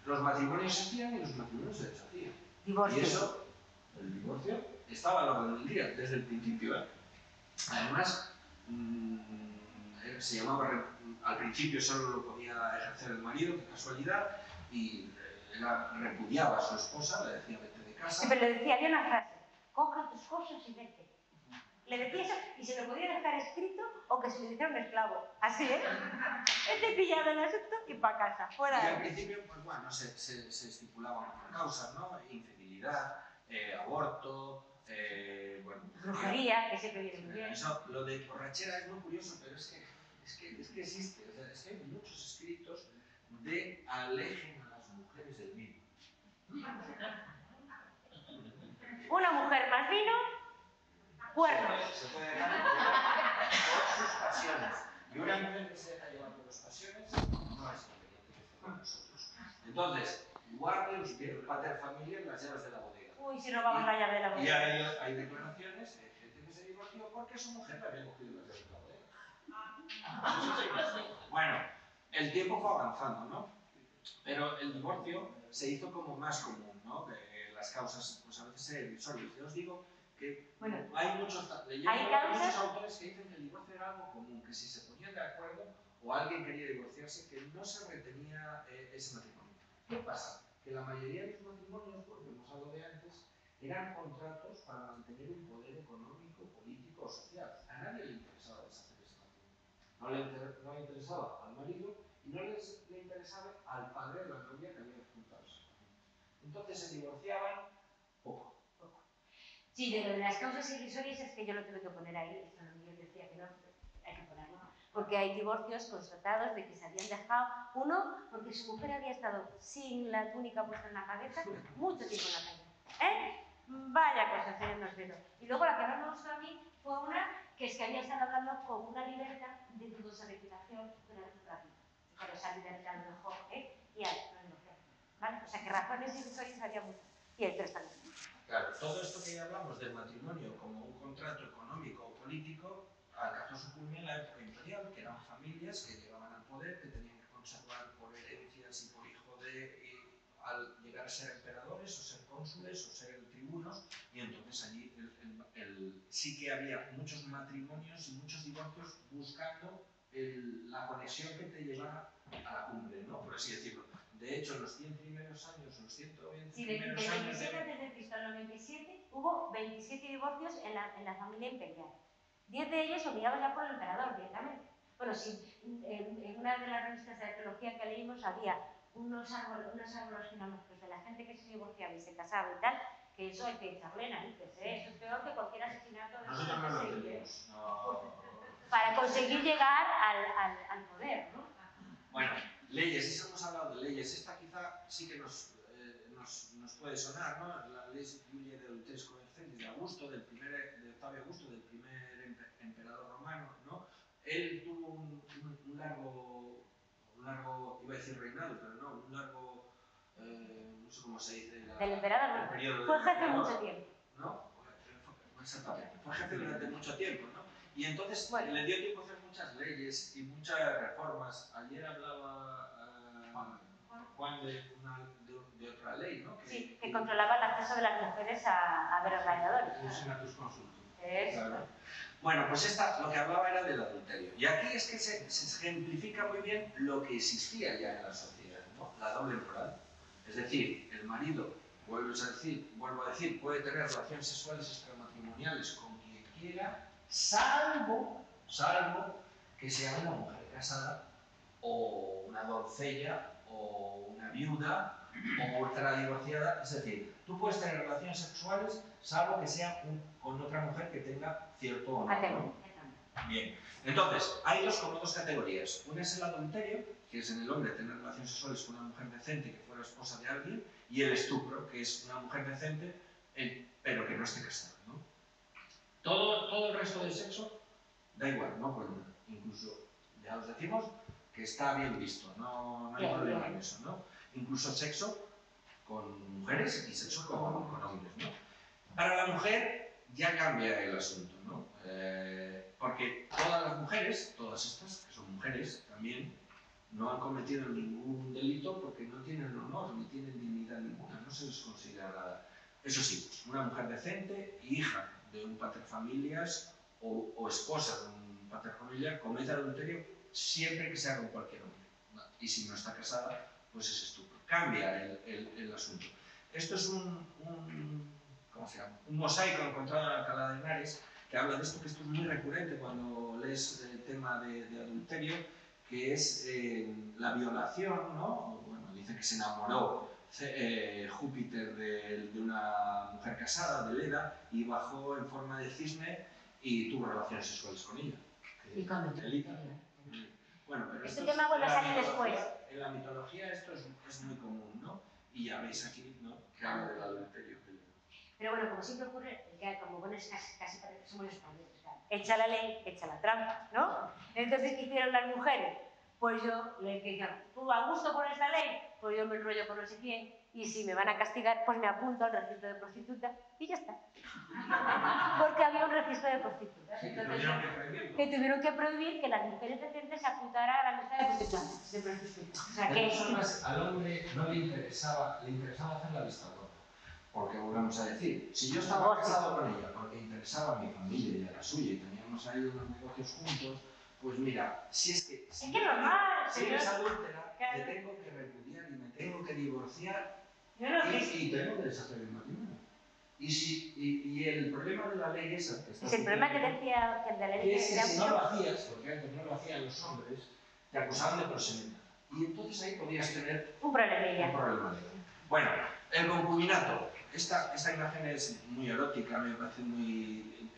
los matrimonios se hacían y los matrimonios se deshacían. Divorcio. Y eso, el divorcio, estaba a la orden del día, desde el principio, ¿eh? Además, se llamaba, al principio solo lo podía ejercer el marido, qué casualidad, y repudiaba a su esposa, le decía vete de casa. Sí, pero le decía, había una frase, coja tus cosas y vete. Le decía eso y se lo podía dejar escrito o que se le dijera un esclavo. Así, ¿eh? He pillado el asunto y para casa, fuera. Y al principio, pues bueno, se estipulaban causas, ¿no? Infidelidad, aborto, bueno... Brujería, que siempre viene muy bien. Eso, lo de borrachera es muy curioso, pero es que existe. O sea, es que hay muchos escritos de alejen a las mujeres del vino. Una mujer más vino, cuernos. Se puede dejar llevar por sus pasiones. Y una mujer que se deja llevar por las pasiones no es independiente que esté con nosotros. Entonces, guarde usted el paterfamilias las llaves de la bodega. Uy, si robamos la llave de la bodega. Y hay declaraciones de gente que se divorció porque su mujer le había cogido las llaves de la bodega. Bueno, el tiempo fue avanzando, ¿no? Pero el divorcio se hizo como más común, ¿no? Que las causas, pues a veces eran irrisorias. Yo os digo que hay muchos autores que dicen que el divorcio era algo común, que si se ponían de acuerdo o alguien quería divorciarse, que no se retenía ese matrimonio. ¿Qué pasa? Que la mayoría de los matrimonios, porque hemos hablado de antes, eran contratos para mantener un poder económico, político o social. A nadie le interesaba deshacer ese matrimonio. No le interesaba al marido y no le interesaba al padre de la novia que había juntado ese matrimonio. Entonces se divorciaban poco. Sí, de lo de las causas irrisorias es que yo lo tuve que poner ahí, esto no, yo decía que no, hay que ponerlo, porque hay divorcios constatados de que se habían dejado, uno, porque su mujer había estado sin la túnica puesta en la cabeza mucho tiempo en la calle, Vaya cosa, señor Nosero. Y luego la que más me gustó a mí fue una que es que había estado hablando con una libertad de dudosa reputación durante toda la vida. Pero esa libertad a lo mejor, y ahí, no es lo que ¿vale? O sea, que razones irrisorias había muchas. Y el 3 también. Claro, todo esto que hablamos del matrimonio como un contrato económico o político alcanzó su culmen en la época imperial, que eran familias que llegaban al poder, que tenían que conservar por herencias y por hijo de... al llegar a ser emperadores, o ser cónsules, o ser tribunos, y entonces allí sí que había muchos matrimonios y muchos divorcios buscando la conexión que te llevara a la cumbre, ¿no? Por así decirlo. De hecho, en los 100 primeros años, los 120 Sí, primeros del años... 27 a.C. al 97 hubo 27 divorcios en la familia imperial. 10 de ellos obligados ya por el emperador directamente. Bueno, sí, en una de las revistas de arqueología que leímos había unos árboles genealógicos de la gente que se divorciaba y se casaba y tal, que eso hay que echarle narices, ¿eh? Eso es peor que cualquier asesinato de Nosotros no lo entendemos. para conseguir llegar al poder, ¿no? Bueno, leyes, eso hemos hablado de leyes. Esta quizá sí que nos puede sonar, ¿no? La ley Julia de Adulteris Coeficientes de Augusto, de Octavio Augusto, del primer emperador romano, ¿no? Él tuvo un largo, iba a decir reinado, pero no, un largo, no sé cómo se dice, del emperador, el fue jefe mucho tiempo. ¿No? Exactamente, fue jefe durante mucho tiempo, ¿no? Y entonces le dio tiempo a hacer muchas leyes y muchas reformas. Ayer hablaba Juan de otra ley, ¿no? Sí, que controlaba el acceso de las mujeres a ver los gladiadores. Un senatus consultum. Claro. Bueno, pues esta lo que hablaba era del adulterio. Y aquí es que se ejemplifica muy bien lo que existía ya en la sociedad, ¿no? La doble moral. Es decir, el marido, vuelvo a decir, puede tener relaciones sexuales extramatrimoniales con quien quiera, salvo que sea una mujer casada o una doncella o una viuda o otra divorciada. Es decir, tú puedes tener relaciones sexuales salvo que sea con otra mujer que tenga cierto honor, ¿no? Bien, entonces, hay como dos categorías. Una es el adulterio, que es en el hombre tener relaciones sexuales con una mujer decente que fuera esposa de alguien, y el estupro, que es una mujer decente pero que no esté casada, ¿no? Todo el resto del sexo da igual, ¿no? Pues, incluso, ya os decimos que está bien visto, no hay problema en eso, ¿no? Incluso sexo con mujeres y sexo con hombres, ¿no? Para la mujer ya cambia el asunto, ¿no? Porque todas las mujeres, todas estas, que son mujeres también, no han cometido ningún delito porque no tienen honor ni tienen dignidad ninguna, no se les considera nada. Eso sí, una mujer decente, hija de un paterfamilias o esposa de un paterfamiliar comete adulterio siempre que sea con cualquier hombre. Y si no está casada, pues es estupro. Cambia el asunto. Esto es ¿cómo se llama? Un mosaico encontrado en Alcalá de Henares que habla de esto, que esto es muy recurrente cuando lees el tema de adulterio, que es la violación, ¿no? Bueno, dice que se enamoró Júpiter de una mujer casada, de Leda, y bajó en forma de cisne y tuvo relaciones sexuales con ella. ¿Y con Elita. Bueno, pero este tema vuelve a salir después. En la mitología esto es muy común, ¿no? Y ya veis aquí, ¿no? Que habla del adulterio. Pero bueno, como siempre ocurre, que como pones casi parece que somos españoles, claro. Echa la ley, echa la trampa, ¿no? Entonces, ¿qué hicieron las mujeres? Pues yo le dije, ¿tú a gusto con esta ley? Pues yo me enrollo con no sé quién, y si me van a castigar, pues me apunto al registro de prostituta y ya está. Porque había un registro de prostitutas. Entonces, que tuvieron que prohibir que las mujeres decentes se apuntaran a la lista de prostitutas. O sea, que al hombre no le interesaba hacer la vista gorda. Porque volvemos a decir, si yo estaba casado con ella porque interesaba a mi familia y a la suya y teníamos ahí unos negocios juntos, pues mira, si es que... es que normal. Si eres adúltera, te tengo que repudiar y me tengo que divorciar y tengo que deshacer el matrimonio. Y el problema de la ley esa... Es el problema que decía que de la ley que si no lo hacías, porque antes no lo hacían los hombres, te acusaban de proxeneta. Y entonces ahí podías tener un problemilla. Bueno, el concubinato. Esta imagen es muy erótica, me parece muy...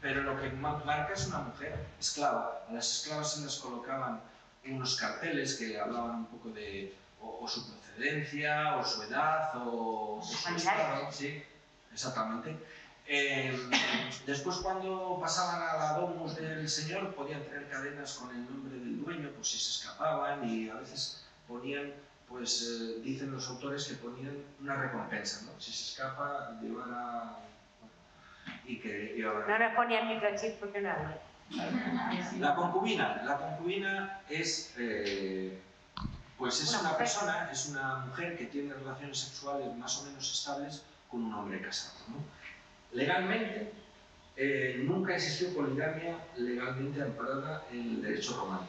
Pero lo que marca es una mujer esclava. A las esclavas se les colocaban unos carteles que hablaban un poco de o su procedencia, o su edad, o su estado. Sí, exactamente. Después, cuando pasaban a la domus del señor, podían tener cadenas con el nombre del dueño, pues si se escapaban, y a veces ponían pues dicen los autores que ponían una recompensa, ¿no? Si se escapa, llevará... y que llevará... No nos ponían microchip porque no había. La concubina es, pues es una persona, es una mujer que tiene relaciones sexuales más o menos estables con un hombre casado, ¿no? Legalmente, nunca existió poligamia legalmente amparada en el derecho romano,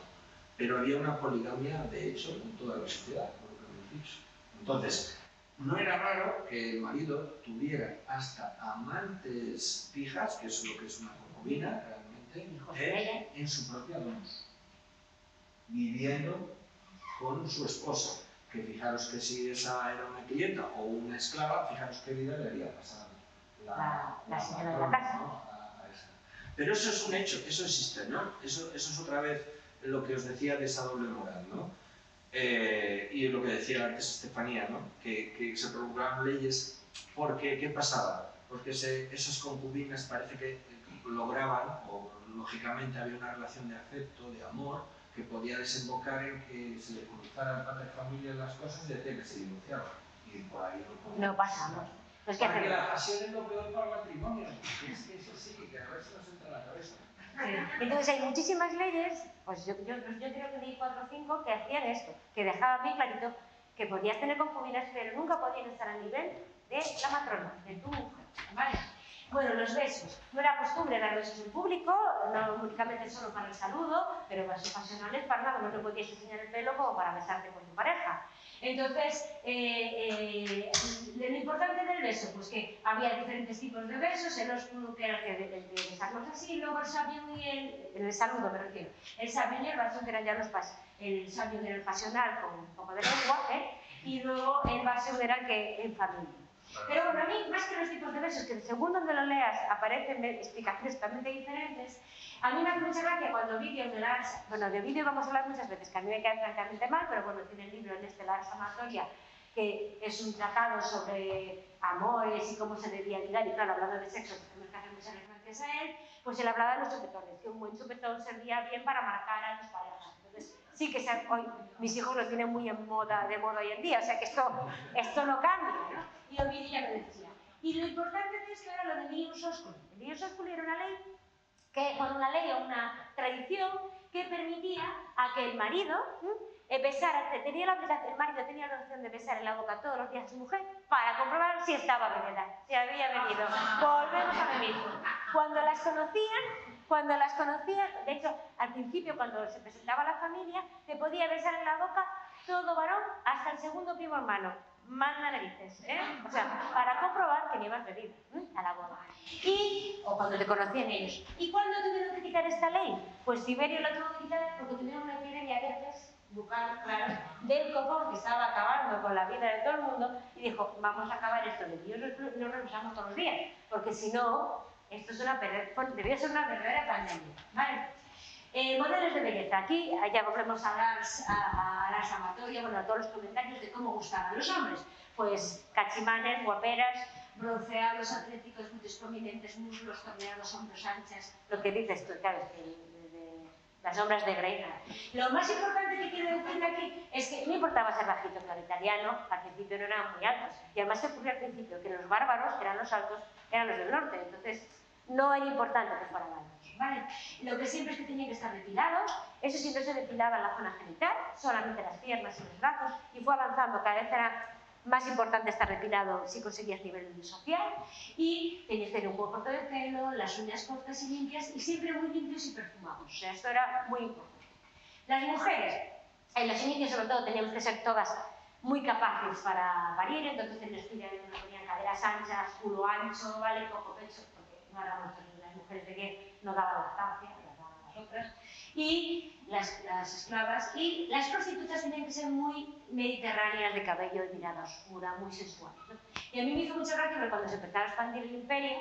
pero había una poligamia de hecho en toda la sociedad, por lo que hemos dicho. Entonces, no era raro que el marido tuviera hasta amantes fijas, que es lo que es una concubina realmente, en su propia domus, viviendo con su esposa. Que fijaros que si esa era una clienta o una esclava, fijaros qué vida le haría pasar la señora de la casa. ¿no? Pero eso es un hecho, eso existe, ¿no? Eso es otra vez lo que os decía de esa doble moral, ¿no? Y lo que decía antes Estefanía, ¿no? Que se promulgaban leyes porque, ¿qué pasaba? Porque esas concubinas parece que lograban, o lógicamente había una relación de afecto, de amor, que podía desembocar en que se le cruzara al padre de familia las cosas y decía que se divorciaba. Y por ahí no pasamos. Pues porque la pasión es lo peor para el matrimonio. Es que eso sí, que a veces nos entra en la cabeza. Sí. Entonces hay muchísimas leyes, pues yo creo que leí 4 o 5 que hacían esto, que dejaban bien clarito que podías tener concubinas, pero nunca podían estar al nivel de la matrona, de tu mujer, ¿vale? Bueno, los besos. No era costumbre dar besos en público, no únicamente solo para el saludo, pero besos pasionales para nada, no te podías enseñar el pelo como para besarte con tu pareja. Entonces, lo importante del beso, pues que había diferentes tipos de besos, el oscuro que era el de besarnos así, luego el sabio y el saludo, me refiero. El sabio y el vaso que eran ya los pasos. El sabio era el pasional con un poco de lengua, y luego el vaso era el que en familia. Pero bueno, a mí, más que los tipos de besos, que según donde lo leas aparecen explicaciones totalmente diferentes, a mí me hace mucha gracia cuando vídeos de las... Bueno, de vídeo vamos a hablar muchas veces, que a mí me cae francamente mal, pero bueno, tiene el libro en este, La Ars Amatoria, que es un tratado sobre amores y cómo se debía ligar, y claro, hablando de sexo, tenemos que hacer muchas referencias a él, pues él hablaba de los chupetones, que un buen chupetón servía bien para marcar a tus parejas. Entonces, sí que hoy mis hijos lo tienen muy de moda hoy en día, o sea que esto no cambia, ¿no? Y Ovidio ya me decía. Y lo importante de esto era lo de Dios Osculi. El Dios Osculi era una ley, una ley o una tradición que permitía a que el marido besara, el marido tenía la opción de besar en la boca todos los días a su mujer para comprobar si estaba bebida, si había bebido. Volvemos a lo mismo. Cuando las conocían, de hecho, al principio cuando se presentaba la familia, te podía besar en la boca todo varón hasta el segundo primo hermano. Más narices, o sea, para comprobar que llevas bebido a la boda. O cuando te conocían ellos. ¿Y cuándo tuvieron que quitar esta ley? Pues Tiberio la tuvo que quitar porque tuvieron una epidemia de herpes bucal, claro, del copón que estaba acabando con la vida de todo el mundo y dijo, vamos a acabar esto de Dios, no nos besamos todos los días, porque si no, esto es debió ser una verdadera pandemia, ¿vale? Modelos de belleza. Aquí ya volvemos a las amatorias, bueno, a todos los comentarios de cómo gustaban los hombres. Pues cachimanes, guaperas, bronceados, atléticos, glúteos prominentes, muslos, torneados, hombros anchas, lo que dices tú, claro, las sombras de Grey. Lo más importante que quiero decir aquí es que no importaba ser bajito, claro, italiano, al principio no eran muy altos. Y además se ocurrió al principio que los bárbaros, que eran los altos, eran los del norte. Entonces, no era importante que fueran altos, ¿vale? Lo que siempre es que tenían que estar depilados, eso sí, no se depilaba en la zona genital, solamente las piernas y los brazos, y fue avanzando, cada vez era más importante estar depilado si conseguías nivel social, y tenías que tener un buen corte de pelo, las uñas cortas y limpias, y siempre muy limpios y perfumados, o sea, esto era muy importante. Las mujeres, en los inicios sobre todo, teníamos que ser todas muy capaces para parir, entonces en los estudios nos ponían caderas anchas, culo ancho, ¿vale? Poco pecho, no éramos las mujeres de que no daban lactancia, las daban las otras, y las esclavas, y las prostitutas tenían que ser muy mediterráneas, de cabello y mirada oscura, muy sensuales, ¿no? Y a mí me hizo mucha gracia que cuando se empezaba a expandir el imperio,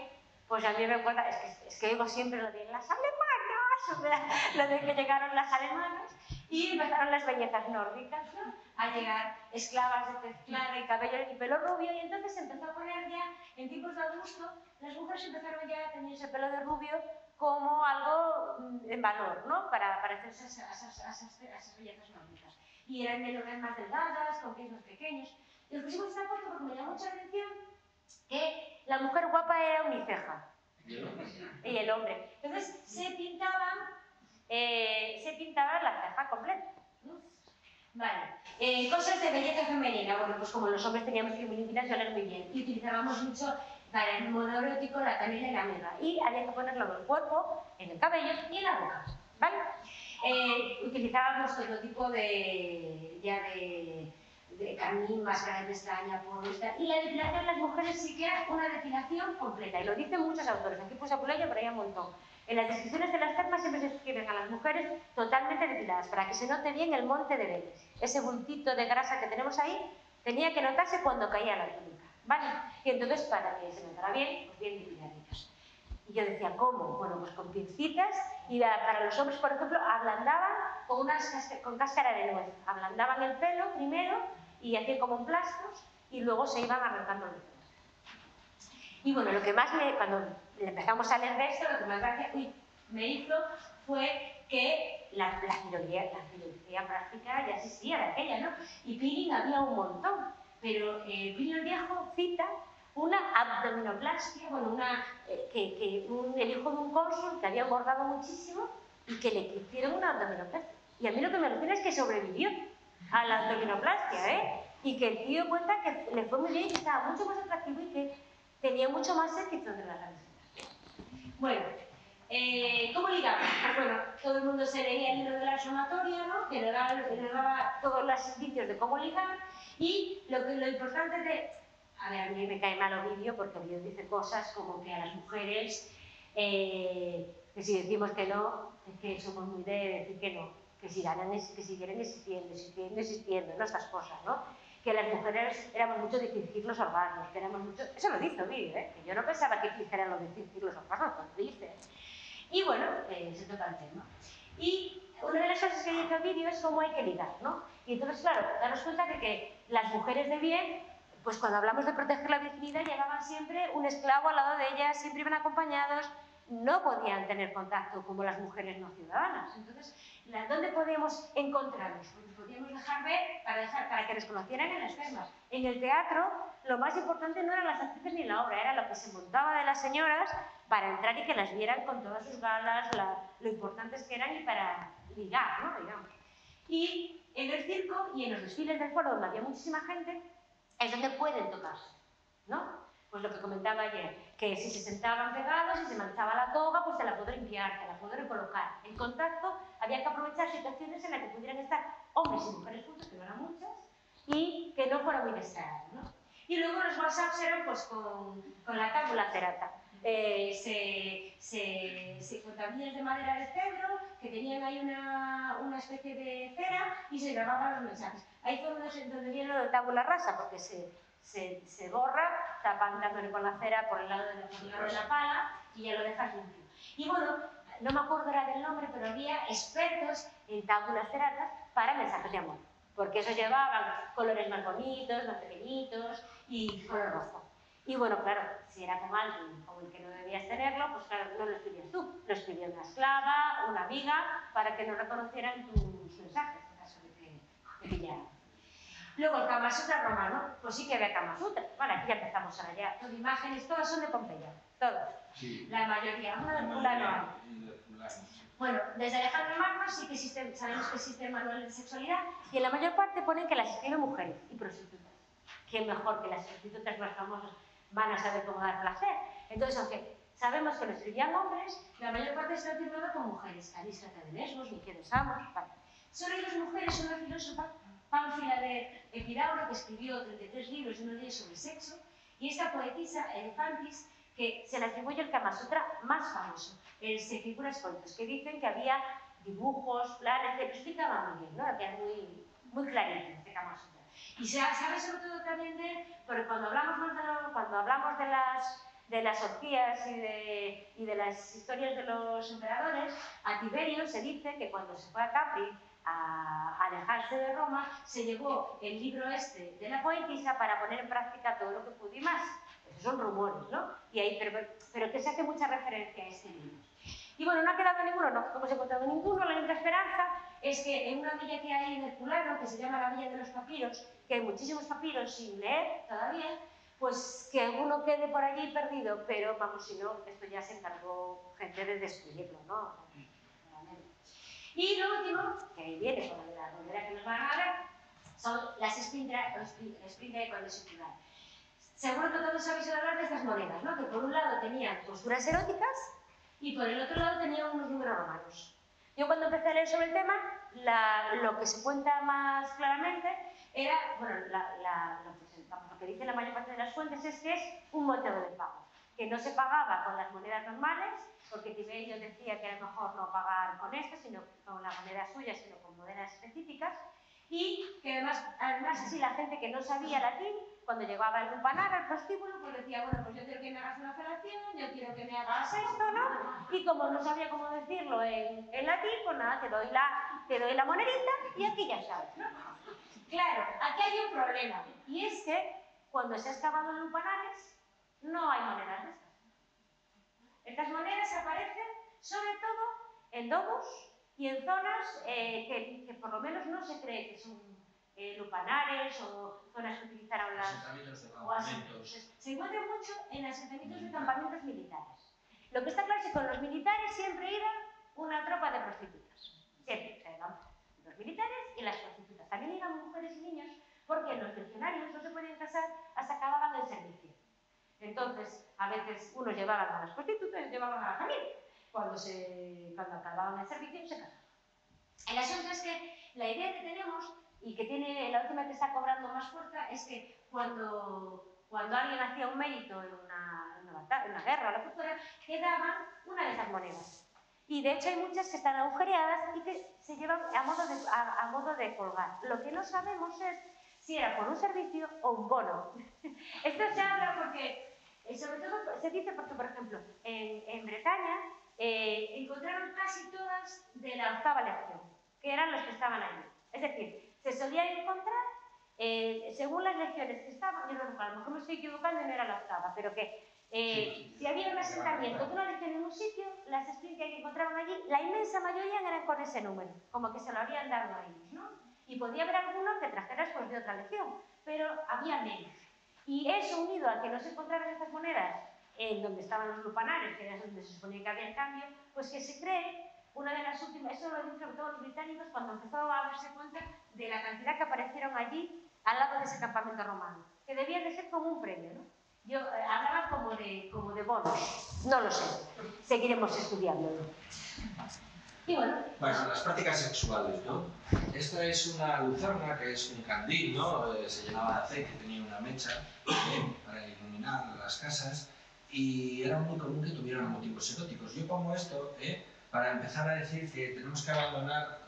pues a mí me acuerdo, es que oigo siempre lo de las alemanas, lo de que llegaron las alemanas, y empezaron las bellezas nórdicas, ¿no? A llegar esclavas de tez clara y cabello y pelo rubio, y entonces se empezó a poner ya, en tiempos de Augusto, las mujeres empezaron ya a tener ese pelo de rubio como algo en valor, ¿no? Para parecerse a esas bellezas nórdicas. y eran más delgadas, con pies más pequeños. Y os pusimos esta foto porque me llamó mucha atención que la mujer guapa era uniceja. Y el hombre. Entonces se pintaban la ceja completa. Vale. Cosas de belleza femenina. Bueno, pues como los hombres teníamos que oler muy bien. Y utilizábamos mucho para el modo erótico la canela y la mirra. Y había que ponerlo en el cuerpo, en el cabello y en la boca. ¿Vale? Utilizábamos todo tipo de carmín, máscara de pestaña, polvo y tal. Y la depilación de las mujeres sí que era una depilación completa. Y lo dicen muchos autores. Aquí puse a Puleyo, pero hay un montón. En las descripciones de las termas siempre se describen a las mujeres totalmente depiladas, para que se note bien el monte de Venus. Ese bultito de grasa que tenemos ahí tenía que notarse cuando caía la túnica, ¿vale? Y entonces, para que se notara bien, pues bien depiladitos. Y yo decía, ¿cómo? Bueno, pues con pincitas, y para los hombres, por ejemplo, ablandaban con cáscara de nuez. Ablandaban el pelo primero y hacían como emplastos y luego se iban arrancando el pelo. Y bueno, lo que más cuando empezamos a leer de esto, lo que más gracia me hizo fue que la cirugía plástica ya existía de aquella, ¿no? Y peeling había un montón, pero Plinio el Viejo cita una abdominoplastia, bueno, el hijo de un cónsul que había engordado muchísimo y que le hicieron una abdominoplastia. Y a mí lo que me alucina es que sobrevivió a la abdominoplastia, ¿eh? Y que el tío cuenta que le fue muy bien y que estaba mucho más atractivo y que tenía mucho más éxito de la representación. Bueno, ¿cómo ligamos? Pues bueno, todo el mundo se leía el libro de la sumatoria, ¿no? Que le daba todos los indicios de cómo ligar, y lo importante de... A ver, a mí me cae mal Ovidio, porque Ovidio dice cosas como que a las mujeres, que si decimos que no, es que somos muy de decir que no, que siguieran existiendo, ¿no? Estas cosas, ¿no? Que las mujeres éramos mucho de fingir los orgasmos, que éramos mucho... Eso lo dice Ovidio, ¿eh? Que yo no pensaba que dijera lo de fingir los orgasmos, pues lo dice. Y bueno, se toca el tema. Y una de las cosas que dice Ovidio es cómo hay que ligar, ¿no? Y entonces, claro, darnos cuenta de que las mujeres de bien, pues cuando hablamos de proteger la virginidad, llevaban siempre un esclavo al lado de ellas, siempre iban acompañados, no podían tener contacto como las mujeres no ciudadanas. Entonces, ¿dónde podíamos encontrarnos? Pues podíamos dejar ver para que nos conocieran en las termas. En el teatro, lo más importante no eran las actrices ni la obra, era lo que se montaba de las señoras para entrar y que las vieran con todas sus galas, lo importantes que eran y para ligar, ¿no? Digamos. Y en el circo y en los desfiles del foro, donde había muchísima gente, es donde pueden tocarse, ¿no? Pues lo que comentaba ayer, que si se sentaban pegados, si se manchaba la toga, pues te la puedo limpiar, te la puedo recolocar. En contacto había que aprovechar situaciones en las que pudieran estar hombres y mujeres juntos, que no eran muchas, y que no fuera muy descarado, ¿no? Y luego los WhatsApps eran pues con la tabula cerata. Con tablillas de madera de cedro, que tenían ahí una especie de cera, y se grababan los mensajes. Ahí fue donde viene lo de tabula rasa, porque se borra, dándole con la cera por el lado de la pala, y ya lo dejas limpio. Y bueno, no me acuerdo ahora del nombre, pero había expertos en tabulas ceratas para mensajes de amor, porque eso llevaban colores más bonitos, más pequeñitos y color rojo. Y bueno, claro, si era con alguien con el que no debías tenerlo, pues claro, no lo escribías tú, lo escribía una esclava, una amiga, para que no reconocieran tus mensajes, en caso de que te pillaran. Luego el Kama Sutra romano, pues sí que había Kama Sutra. Bueno, aquí ya empezamos ahora ya. Las imágenes, todas son de Pompeya, todas. Sí. La mayoría, una de fulano. Bueno, desde Alejandro Magno sí que sabemos que existen manuales de sexualidad, y en la mayor parte ponen que las escriben mujeres y prostitutas. ¿Quién mejor que las prostitutas más famosas van a saber cómo dar placer? Entonces, aunque sabemos que lo escribían hombres, la mayor parte está firmada con mujeres. Calístrata de Lesbos, Nike de Samos, vale. Solo hay dos mujeres, una filósofa, Pánfila de Epidauro, que escribió 33 libros, uno de ellos sobre sexo, y esta poetisa, Elefantis, que se le atribuye el Kama Sutra más famoso, el Se Figuras Coitus, que dicen que había dibujos, planes, que lo explicaban muy bien, ¿no? Que era muy clarito este Kama Sutra. Y se sabe sobre todo también de él, porque cuando hablamos de las orgías y de las historias de los emperadores, a Tiberio se dice que cuando se fue a Capri a alejarse de Roma, se llevó el libro este de la poetisa para poner en práctica todo lo que pudo y más. Esos son rumores, ¿no? Y ahí, pero que se hace mucha referencia a este libro. Y bueno, no ha quedado ninguno, no hemos encontrado ninguno, la única esperanza es que en una villa que hay en Herculano, que se llama la Villa de los Papiros, que hay muchísimos papiros sin leer todavía, pues que alguno quede por allí perdido, pero vamos, si no, esto ya se encargó gente de destruirlo, ¿no? Y lo último, que viene con la moneda que nos van a hablar, son las Sprinter Econdesitural. Seguro que todos habéis oído hablar de estas monedas, ¿no? Que por un lado tenían posturas eróticas y por el otro lado tenían unos números romanos. Yo cuando empecé a leer sobre el tema, lo que se cuenta más claramente era, bueno, lo que dice la mayor parte de las fuentes es que es un método de pago, que no se pagaba con las monedas normales, porque Tiberio decía que era mejor no pagar con esto, sino con la moneda suya, sino con monedas específicas, y que además así la gente que no sabía latín, cuando llegaba el lupanar al prostíbulo, pues decía, bueno, pues yo quiero que me hagas una felación, yo quiero que me hagas esto, ¿no? Y como no sabía cómo decirlo en latín, pues nada, te doy la monedita y aquí ya sabes, ¿no? Claro, aquí hay un problema, y es que cuando se ha excavado en lupanares, no hay monedas de estas. Estas monedas aparecen sobre todo en domos y en zonas que por lo menos no se cree que son lupanares o zonas que utilizaron las... Asentamientos de campamentos. Se encuentra mucho en asentamientos de campamentos militares. Lo que está claro es que con los militares siempre iba una tropa de prostitutas. Siempre, se iban los militares y las prostitutas. También iban mujeres y niños porque los legionarios no se podían casar hasta acababan el servicio. Entonces, a veces unos llevaban a las prostitutas y llevaban a la familia. Cuando acababan el servicio, se casaban. El asunto es que la idea que tenemos, y que tiene la última que está cobrando más fuerza, es que cuando alguien hacía un mérito en una guerra o lo que fuera, quedaban una de esas monedas. Y de hecho hay muchas que están agujereadas y que se llevan a modo de colgar. Lo que no sabemos es si era por un servicio o un bono. Esto se habla porque, sobre todo se dice porque, por ejemplo, en Bretaña encontraron casi todas de la octava legión, que eran los que estaban allí. Es decir, se solían encontrar, según las legiones que estaban, yo no recuerdo, a lo mejor me estoy equivocando y no era la octava, pero que si había un asentamiento de una legión en un sitio, las Sprinter que encontraban allí, la inmensa mayoría eran con ese número, como que se lo habían dado a ellos, ¿no? Y podía haber algunos que trajeras pues, de otra legión, pero había menos. Y eso unido a que no se encontraban estas monedas en donde estaban los lupanares, que era donde se suponía que había el cambio, pues que se cree una de las últimas, eso lo dicen sobre todo los británicos cuando empezó a darse cuenta de la cantidad que aparecieron allí al lado de ese campamento romano, que debía de ser como un premio, ¿no? Yo hablaba como de bonos, no lo sé, seguiremos estudiándolo. Y bueno, las prácticas sexuales, ¿no? Esta es una lucerna que es un candil, ¿no? Se llenaba de aceite, tenía una mecha para iluminar las casas y era muy común que tuvieran motivos eróticos. Yo pongo esto para empezar a decir que tenemos que abandonar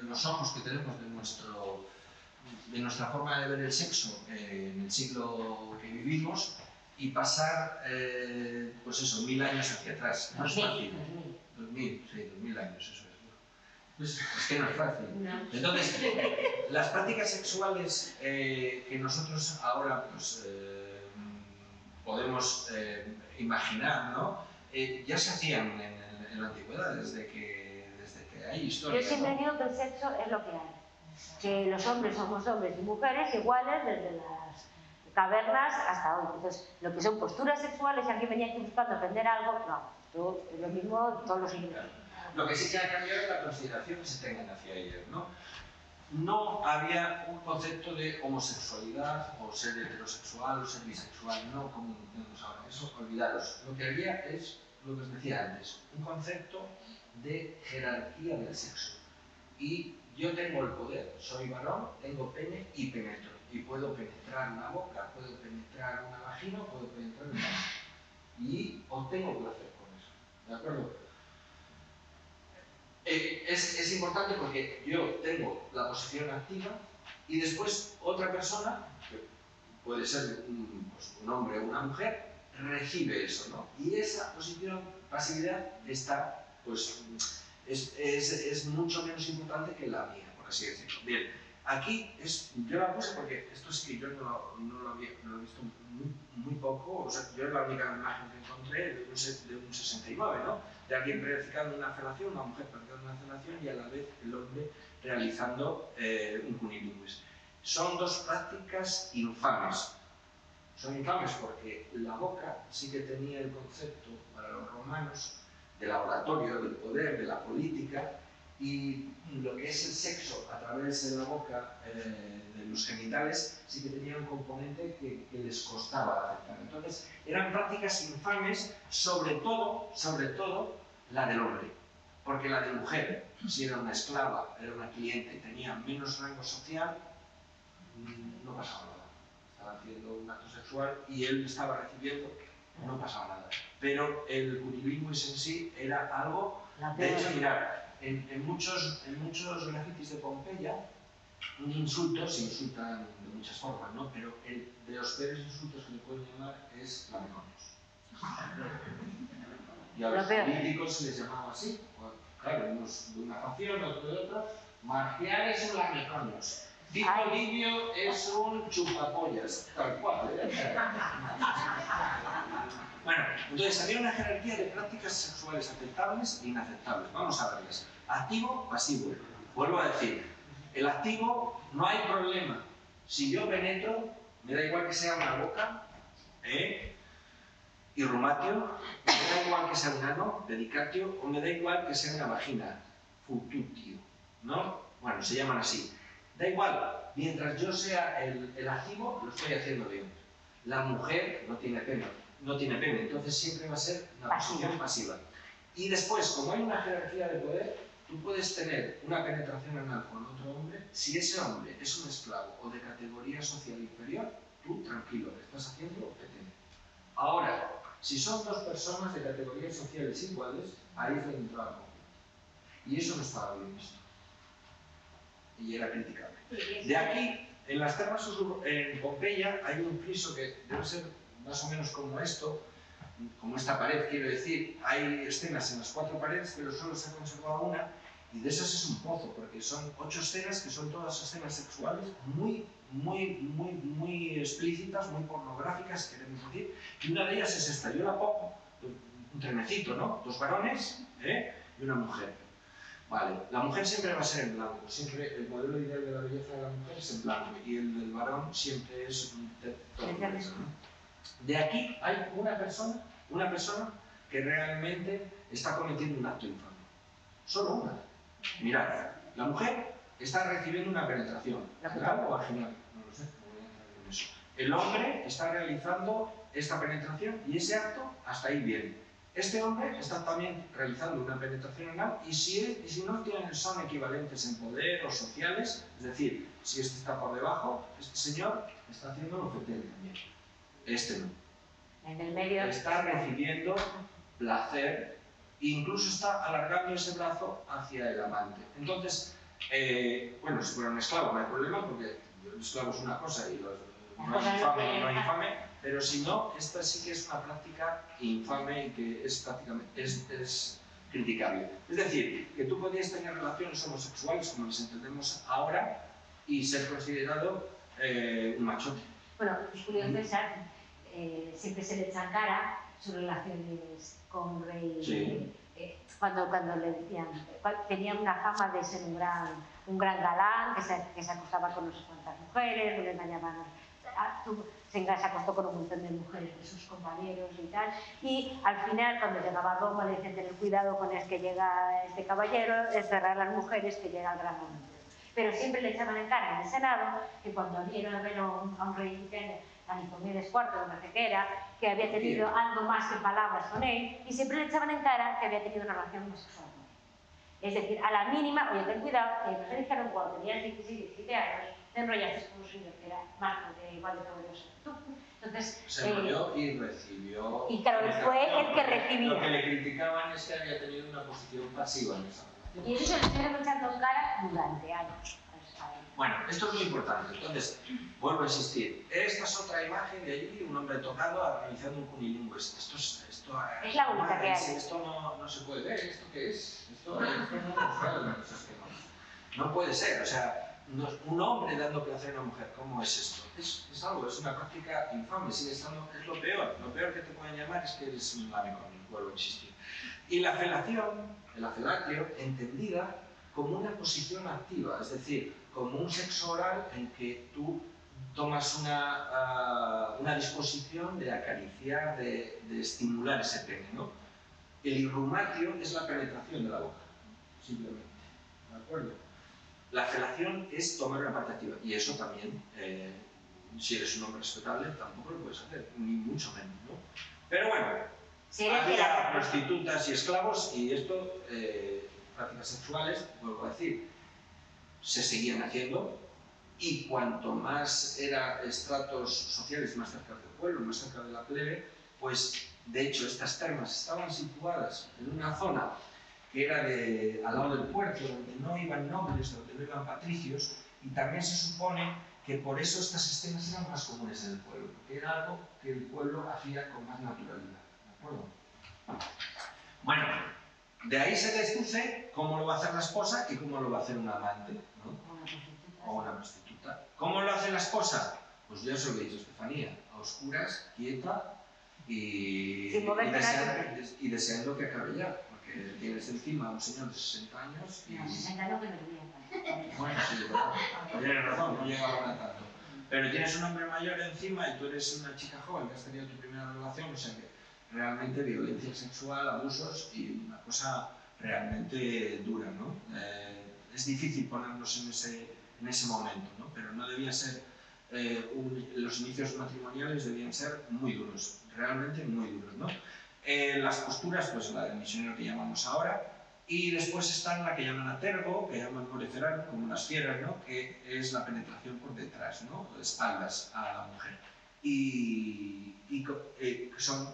los ojos que tenemos de nuestra forma de ver el sexo en el siglo que vivimos y pasar, pues eso, 1000 años hacia atrás. No es fácil. 2000 años, eso es. Pues es que no es fácil. Entonces, las prácticas sexuales que nosotros ahora pues, podemos imaginar, ¿no? Ya se hacían en la antigüedad, desde que hay historia. Yo siempre digo que el sexo es lo que hay. Que los hombres somos hombres y mujeres iguales desde las cavernas hasta hoy. Entonces, lo que son posturas sexuales, si alguien venía aquí buscando aprender algo, no. Esto es lo mismo todos los siglos. Lo que sí que ha cambiado es la consideración que se tengan hacia ellos, ¿no? No había un concepto de homosexualidad o ser heterosexual o ser bisexual, no como tenemos ahora. Eso, olvidaros. Lo que había es, lo que os decía antes, un concepto de jerarquía del sexo. Y yo tengo el poder, soy varón, tengo pene y penetro. Y puedo penetrar una boca, puedo penetrar una vagina, puedo penetrar una mano. Y obtengo placer con eso. ¿De acuerdo? Es importante porque yo tengo la posición activa y después otra persona, que puede ser un hombre o una mujer, recibe eso, ¿no? Y esa posición, pasividad, está, pues, es mucho menos importante que la mía, por así decirlo. Bien, aquí yo la puse porque esto sí que yo no lo he visto muy poco. poco, o sea, yo es la única imagen que encontré de un 69, ¿no? De alguien practicando una felación, una mujer practicando una felación y a la vez el hombre realizando un cunilingus. Son dos prácticas infames. Son infames porque la boca sí que tenía el concepto para los romanos del laboratorio, del poder, de la política, y lo que es el sexo a través de la boca, de los genitales, sí que tenía un componente que les costaba aceptar. Entonces, eran prácticas infames, sobre todo la del hombre. Porque la de mujer, si era una esclava, era una cliente, tenía menos rango social, no pasaba nada. Estaba haciendo un acto sexual y él estaba recibiendo, no pasaba nada. Pero el cunilingus en sí era algo... De hecho, mirad, en muchos grafitis de Pompeya, un insulto se insultan de muchas formas, ¿no? Pero el de los peores insultos que le pueden llamar es lameconios. Y a los políticos se les llamaba así. Claro, unos de una facción, otro de otra. Marcial es un lameconios. Tito Livio es un chupapollas, tal cual. Bueno, entonces había una jerarquía de prácticas sexuales aceptables e inaceptables. Vamos a verlas. Activo, pasivo. Vuelvo a decir, el activo no hay problema. Si yo penetro, me da igual que sea una boca, irrumatio, me da igual que sea un ano, pedicatio, o me da igual que sea una vagina, fututio, ¿no? Bueno, se llaman así. Da igual, mientras yo sea el activo, lo estoy haciendo bien. La mujer no tiene pene, entonces siempre va a ser una posición pasiva. Y después, como hay una jerarquía de poder, tú puedes tener una penetración anal con otro hombre. Si ese hombre es un esclavo o de categoría social inferior, tú tranquilo, estás haciendo lo que tienes. Ahora, si son dos personas de categorías sociales iguales, ahí es donde entra el conflicto. Y eso no estaba bien visto. Y era criticable. De aquí, en las termas en Pompeya, hay un friso que debe ser más o menos como esto, como esta pared, quiero decir. Hay escenas en las 4 paredes, pero solo se ha conservado una, y de esas es un pozo, porque son 8 escenas que son todas escenas sexuales muy explícitas, muy pornográficas, queremos decir, y una de ellas es esta. Yo la pongo, un trenecito, ¿no? 2 varones y una mujer. Vale, la mujer siempre va a ser en blanco, siempre el modelo ideal de la belleza de la mujer es en blanco y el del varón siempre es un tono gris, ¿no? De aquí hay una persona que realmente está cometiendo un acto infame. Solo una. Mirad, la mujer está recibiendo una penetración, anal o vaginal, no lo sé, no voy a entrar en eso. El hombre está realizando esta penetración y ese acto hasta ahí bien. Este hombre está también realizando una penetración anal y si no son equivalentes en poder o sociales, es decir, si este está por debajo, este señor está haciendo lo que tiene también. Este no. En el medio está recibiendo placer e incluso está alargando ese brazo hacia el amante. Entonces, bueno, si fuera un esclavo no hay problema porque el esclavo es una cosa y no es infame y no es infame. Pero si no, esta sí que es una práctica infame y que es prácticamente es criticable. Es decir, que tú podías tener relaciones homosexuales, como las entendemos ahora, y ser considerado un machote. Bueno, Julio César siempre se le echa en cara sus relaciones con rey. Sí. Cuando le decían, tenía una fama de ser un gran galán, que se acostaba con no sé cuántas mujeres, no le engañaban. Se acostó con un montón de mujeres de sus compañeros y tal, y al final cuando llegaba a Roma le decían tener cuidado con el que llega este caballero, es cerrar las mujeres que llega el gran momento. Pero siempre le echaban en cara en el Senado que cuando vieron a un rey tan Nicomedes IV, no sé qué era, que había tenido algo más que palabras con él, y siempre le echaban en cara que había tenido una relación homosexual con él. Es decir, a la mínima, oye, ten cuidado, que nos dijeron cuando tenías 16, 17 años, te enrollaste con un señor que era más igual de poderoso que tú. Entonces, se enrolló y recibió... Y claro, fue el que recibió. Lo que le criticaban es que había tenido una posición pasiva en esa relación. Y eso se lo estuvieron echando en cara durante años. Bueno, esto es muy importante. Entonces, vuelvo a insistir. Esta es otra imagen de allí, un hombre tocado realizando un cunilingus. Esto es la única que hay. Esto no se puede ver. ¿Esto qué es? Esto no puede ser. O sea, un hombre dando placer a una mujer. ¿Cómo es esto? Es algo, es una práctica infame, sigue estando, es lo peor. Lo peor que te pueden llamar es que eres un lamecón, vuelvo a insistir. Y la felación, la felatio, entendida como una posición activa, es decir, como un sexo oral en que tú tomas una disposición de acariciar, de estimular ese pene, ¿no? El irrumatio es la penetración de la boca, simplemente, ¿de acuerdo? La felación es tomar una parte activa, y eso también, si eres un hombre respetable, tampoco lo puedes hacer, ni mucho menos, ¿no? Pero bueno, Sí, había prostitutas y esclavos, y esto, prácticas sexuales, vuelvo a decir, se seguían haciendo, y cuanto más eran estratos sociales más cerca del pueblo, más cerca de la plebe, pues de hecho estas termas estaban situadas en una zona que era al lado del puerto, donde no iban nobles, donde no iban patricios, y también se supone que por eso estas escenas eran más comunes en el pueblo, porque era algo que el pueblo hacía con más naturalidad, ¿de acuerdo? Bueno, de ahí se deduce cómo lo va a hacer la esposa y cómo lo va a hacer un amante, ¿no? O una prostituta. ¿Cómo lo hace la esposa? Pues ya os lo he dicho, Estefanía, a oscuras, quieta y deseando que acabe ya, porque tienes encima a un señor de 60 años y... No, 60 no, que me olvidé. Bueno, sí, tienes razón, no llega ahora tanto. Pero tienes un hombre mayor encima y tú eres una chica joven que has tenido tu primera relación, o sea que realmente violencia sexual, abusos y una cosa realmente dura, ¿no? Es difícil ponernos en ese momento, ¿no? Pero no debía ser, los inicios matrimoniales debían ser muy duros, realmente muy duros, ¿no? Las posturas, pues la del misionero que llamamos ahora, y después están la que llaman atergo, que llaman moleferar, como las fieras, ¿no? Que es la penetración por detrás, ¿no? De espaldas a la mujer. Y son,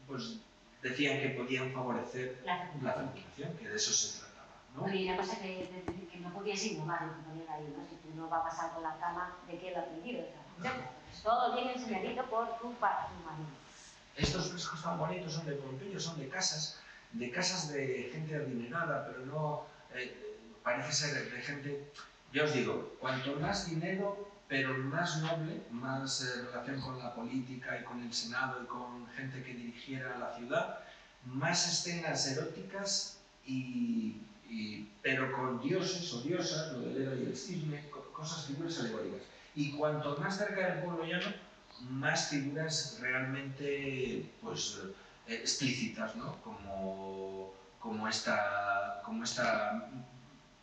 pues decían que podían favorecer la fecundación, que de eso se trataba, ¿no? Y una cosa que no podías innovar lo que ponían ahí, ¿no? Si tú no vas a pasar con la cama, ¿de qué lo has aprendido? Pues todo viene enseñadito por tu marido. Estos frescos tan bonitos son de Pompeyo, son de casas de gente adinerada, pero no, parece ser de gente, yo os digo, cuanto más dinero, pero más noble, más relación con la política y con el Senado y con gente que dirigiera la ciudad, más escenas eróticas pero con dioses o diosas, lo del Hera y el cisne, cosas, figuras alegóricas. Y cuanto más cerca del pueblo llano, más figuras realmente pues, explícitas, ¿no? Como esta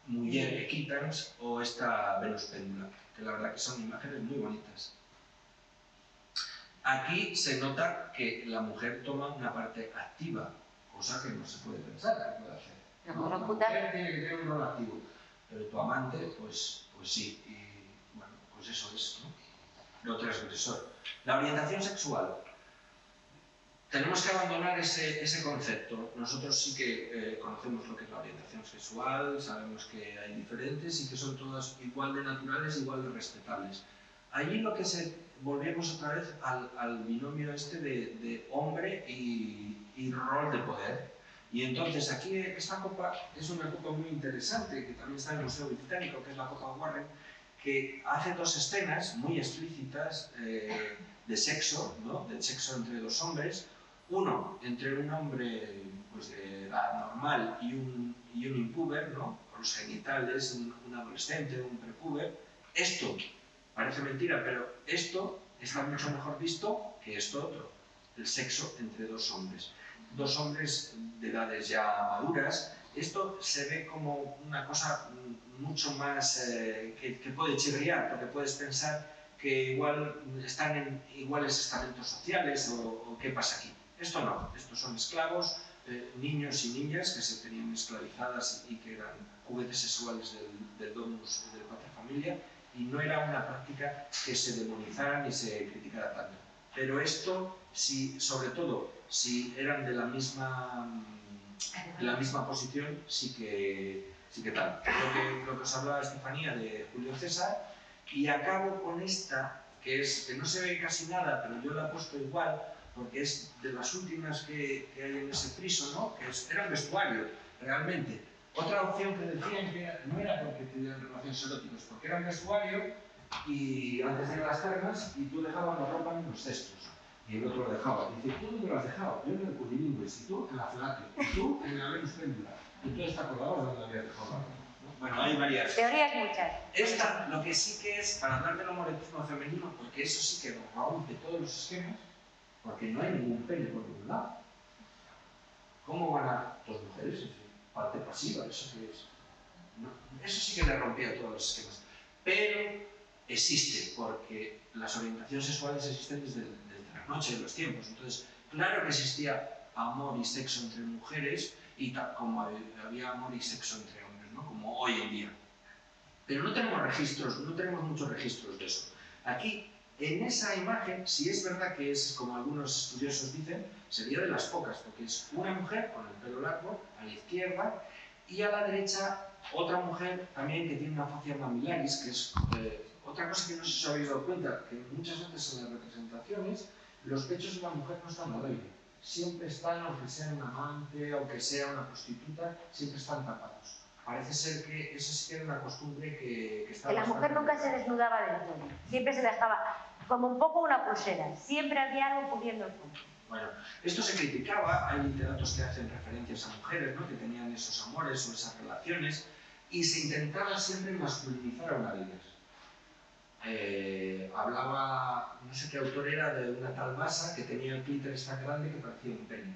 mujer Equitans o esta Venus Péndula, que la verdad que son imágenes muy bonitas. Aquí se nota que la mujer toma una parte activa, cosa que no se puede pensar que puede hacer. ¿No? La mujer tiene que tener un rol activo, pero tu amante, pues sí, y bueno, pues eso es, ¿no? Lo transgresor. La orientación sexual. Tenemos que abandonar ese concepto. Nosotros sí que conocemos lo que es la orientación sexual, sabemos que hay diferentes y que son todas igual de naturales, igual de respetables. Allí lo que volvemos otra vez al binomio este de hombre y rol de poder. Y entonces aquí esta copa es una copa muy interesante, que también está en el Museo Británico, que es la Copa Warren, que hace dos escenas muy explícitas de sexo, ¿no? Del sexo entre dos hombres. Uno entre un hombre pues, de edad normal y un impúber, ¿no? Con los genitales, un adolescente, un prepúber. Esto parece mentira, pero esto está mucho mejor visto que esto otro, el sexo entre dos hombres. Dos hombres de edades ya maduras. Esto se ve como una cosa mucho más que puede chirriar, porque puedes pensar que igual están en iguales estamentos sociales o qué pasa aquí. Esto no, estos son esclavos, niños y niñas que se tenían esclavizadas y que eran juguetes sexuales del domus del paterfamilia, y no era una práctica que se demonizara ni se criticara tanto. Pero esto, sobre todo, si eran de la misma posición, sí que tal. Lo que os hablaba Estefanía de Julio César, y acabo con esta, que no se ve casi nada, pero yo la he puesto igual, porque es de las últimas que hay en ese friso, ¿no? Que era el vestuario, realmente. Otra opción que decían que no era porque tenían relaciones eróticas, porque era un vestuario y antes de ir a las termas y tú dejabas la ropa en los cestos y el otro lo dejaba. Y dice, ¿tú dónde lo has dejado? Yo en el Cunilingües, y tú en la Flaque, y tú en la Venus Péndula. Y tú te acordabas de dónde habías dejado la ropa, ¿no? Bueno, hay varias. Teorías muchas. Esta, lo que sí que es, para hablar del homoerotismo femenino, porque eso sí que rompe todos los esquemas, porque no hay ningún pene por ningún lado. ¿Cómo van a dos mujeres? En fin, parte pasiva, ¿eso qué es? No, eso sí que le rompía todos los esquemas. Pero existe, porque las orientaciones sexuales existen desde la noche de los tiempos. Entonces, claro que existía amor y sexo entre mujeres, y como había amor y sexo entre hombres, ¿no? Como hoy en día. Pero no tenemos registros, no tenemos muchos registros de eso. Aquí, en esa imagen, si es verdad que es, como algunos estudiosos dicen, sería de las pocas, porque es una mujer con el pelo largo, a la izquierda, y a la derecha otra mujer también que tiene una fascia mamilaris, que es otra cosa que no sé si os habéis dado cuenta, que muchas veces en las representaciones los pechos de la mujer no están al aire. Siempre están, aunque sea un amante, aunque sea una prostituta, siempre están tapados. Parece ser que esa sí que era una costumbre que estaba... Que la mujer nunca se desnudaba del todo, siempre se dejaba como un poco una pulsera, siempre había algo cubriendo el fondo. Bueno, esto se criticaba, hay literatos que hacen referencias a mujeres, ¿no?, que tenían esos amores o esas relaciones, y se intentaba siempre masculinizar a una de ellas. Hablaba, no sé qué autor era, de una tal Basa que tenía el clítoris tan grande que parecía un pene.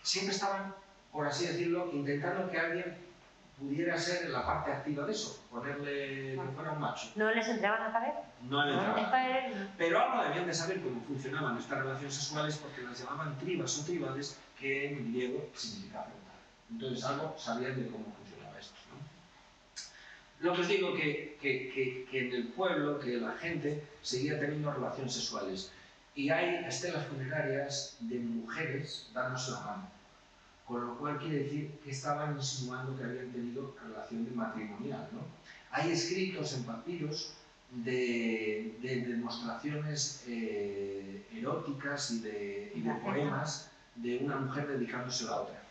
Siempre estaban, por así decirlo, intentando que alguien pudiera ser la parte activa de eso, ponerle que fuera un macho. ¿No les entraban a cabeza? No le entraban. Pero algo debían de saber cómo funcionaban estas relaciones sexuales porque las llamaban tribas o tribales, que en griego significa preguntar. Entonces algo sabían de cómo funcionaba esto, ¿no? Lo que os digo que en el pueblo, que la gente seguía teniendo relaciones sexuales. Y hay estelas funerarias de mujeres dándose la mano. Con lo cual quiere decir que estaban insinuando que habían tenido relación matrimonial, ¿no? Hay escritos en papiros de demostraciones eróticas y de poemas de una mujer dedicándose a la otra.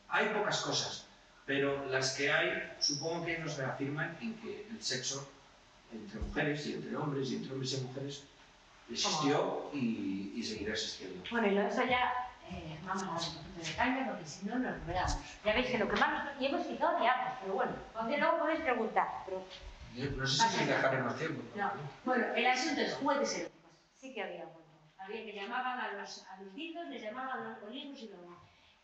Hay pocas cosas, pero las que hay, supongo que nos reafirman en que el sexo entre mujeres y entre hombres y mujeres existió y seguirá existiendo. Bueno, y eso ya... vamos a dar un poquito de caña porque si no nos enredamos. Ya veis que lo que más nos... Y hemos fijado de ambos, pero bueno, porque luego podéis preguntar. Pero... No sé si dejaremos tiempo. No. Bueno, el asunto es juguetes eróticos. Sí que había, bueno, había que llamaban a los dildos, les llamaban a los oligos y luego.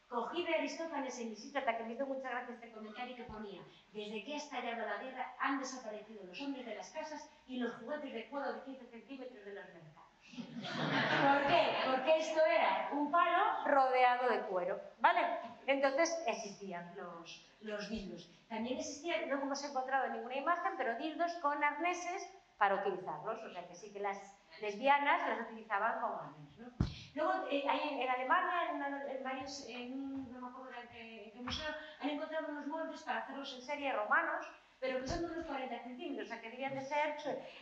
Cogí de Aristófanes en Lisístrata, que me hizo mucha gracia este comentario que ponía: desde que ha estallado la guerra han desaparecido los hombres de las casas y los juguetes de cuero de 15 centímetros de los mercados. ¿Por qué? Porque esto era un palo rodeado de cuero, ¿vale? Entonces existían los dildos. También existían, no hemos encontrado ninguna imagen, pero dildos con arneses para utilizarlos, o sea que sí que las lesbianas las utilizaban como arnés, ¿no? Luego, en Alemania, no me acuerdo en qué museo, han encontrado unos moldes para hacerlos en serie romanos, pero que son de unos 40 centímetros, o sea que debían de ser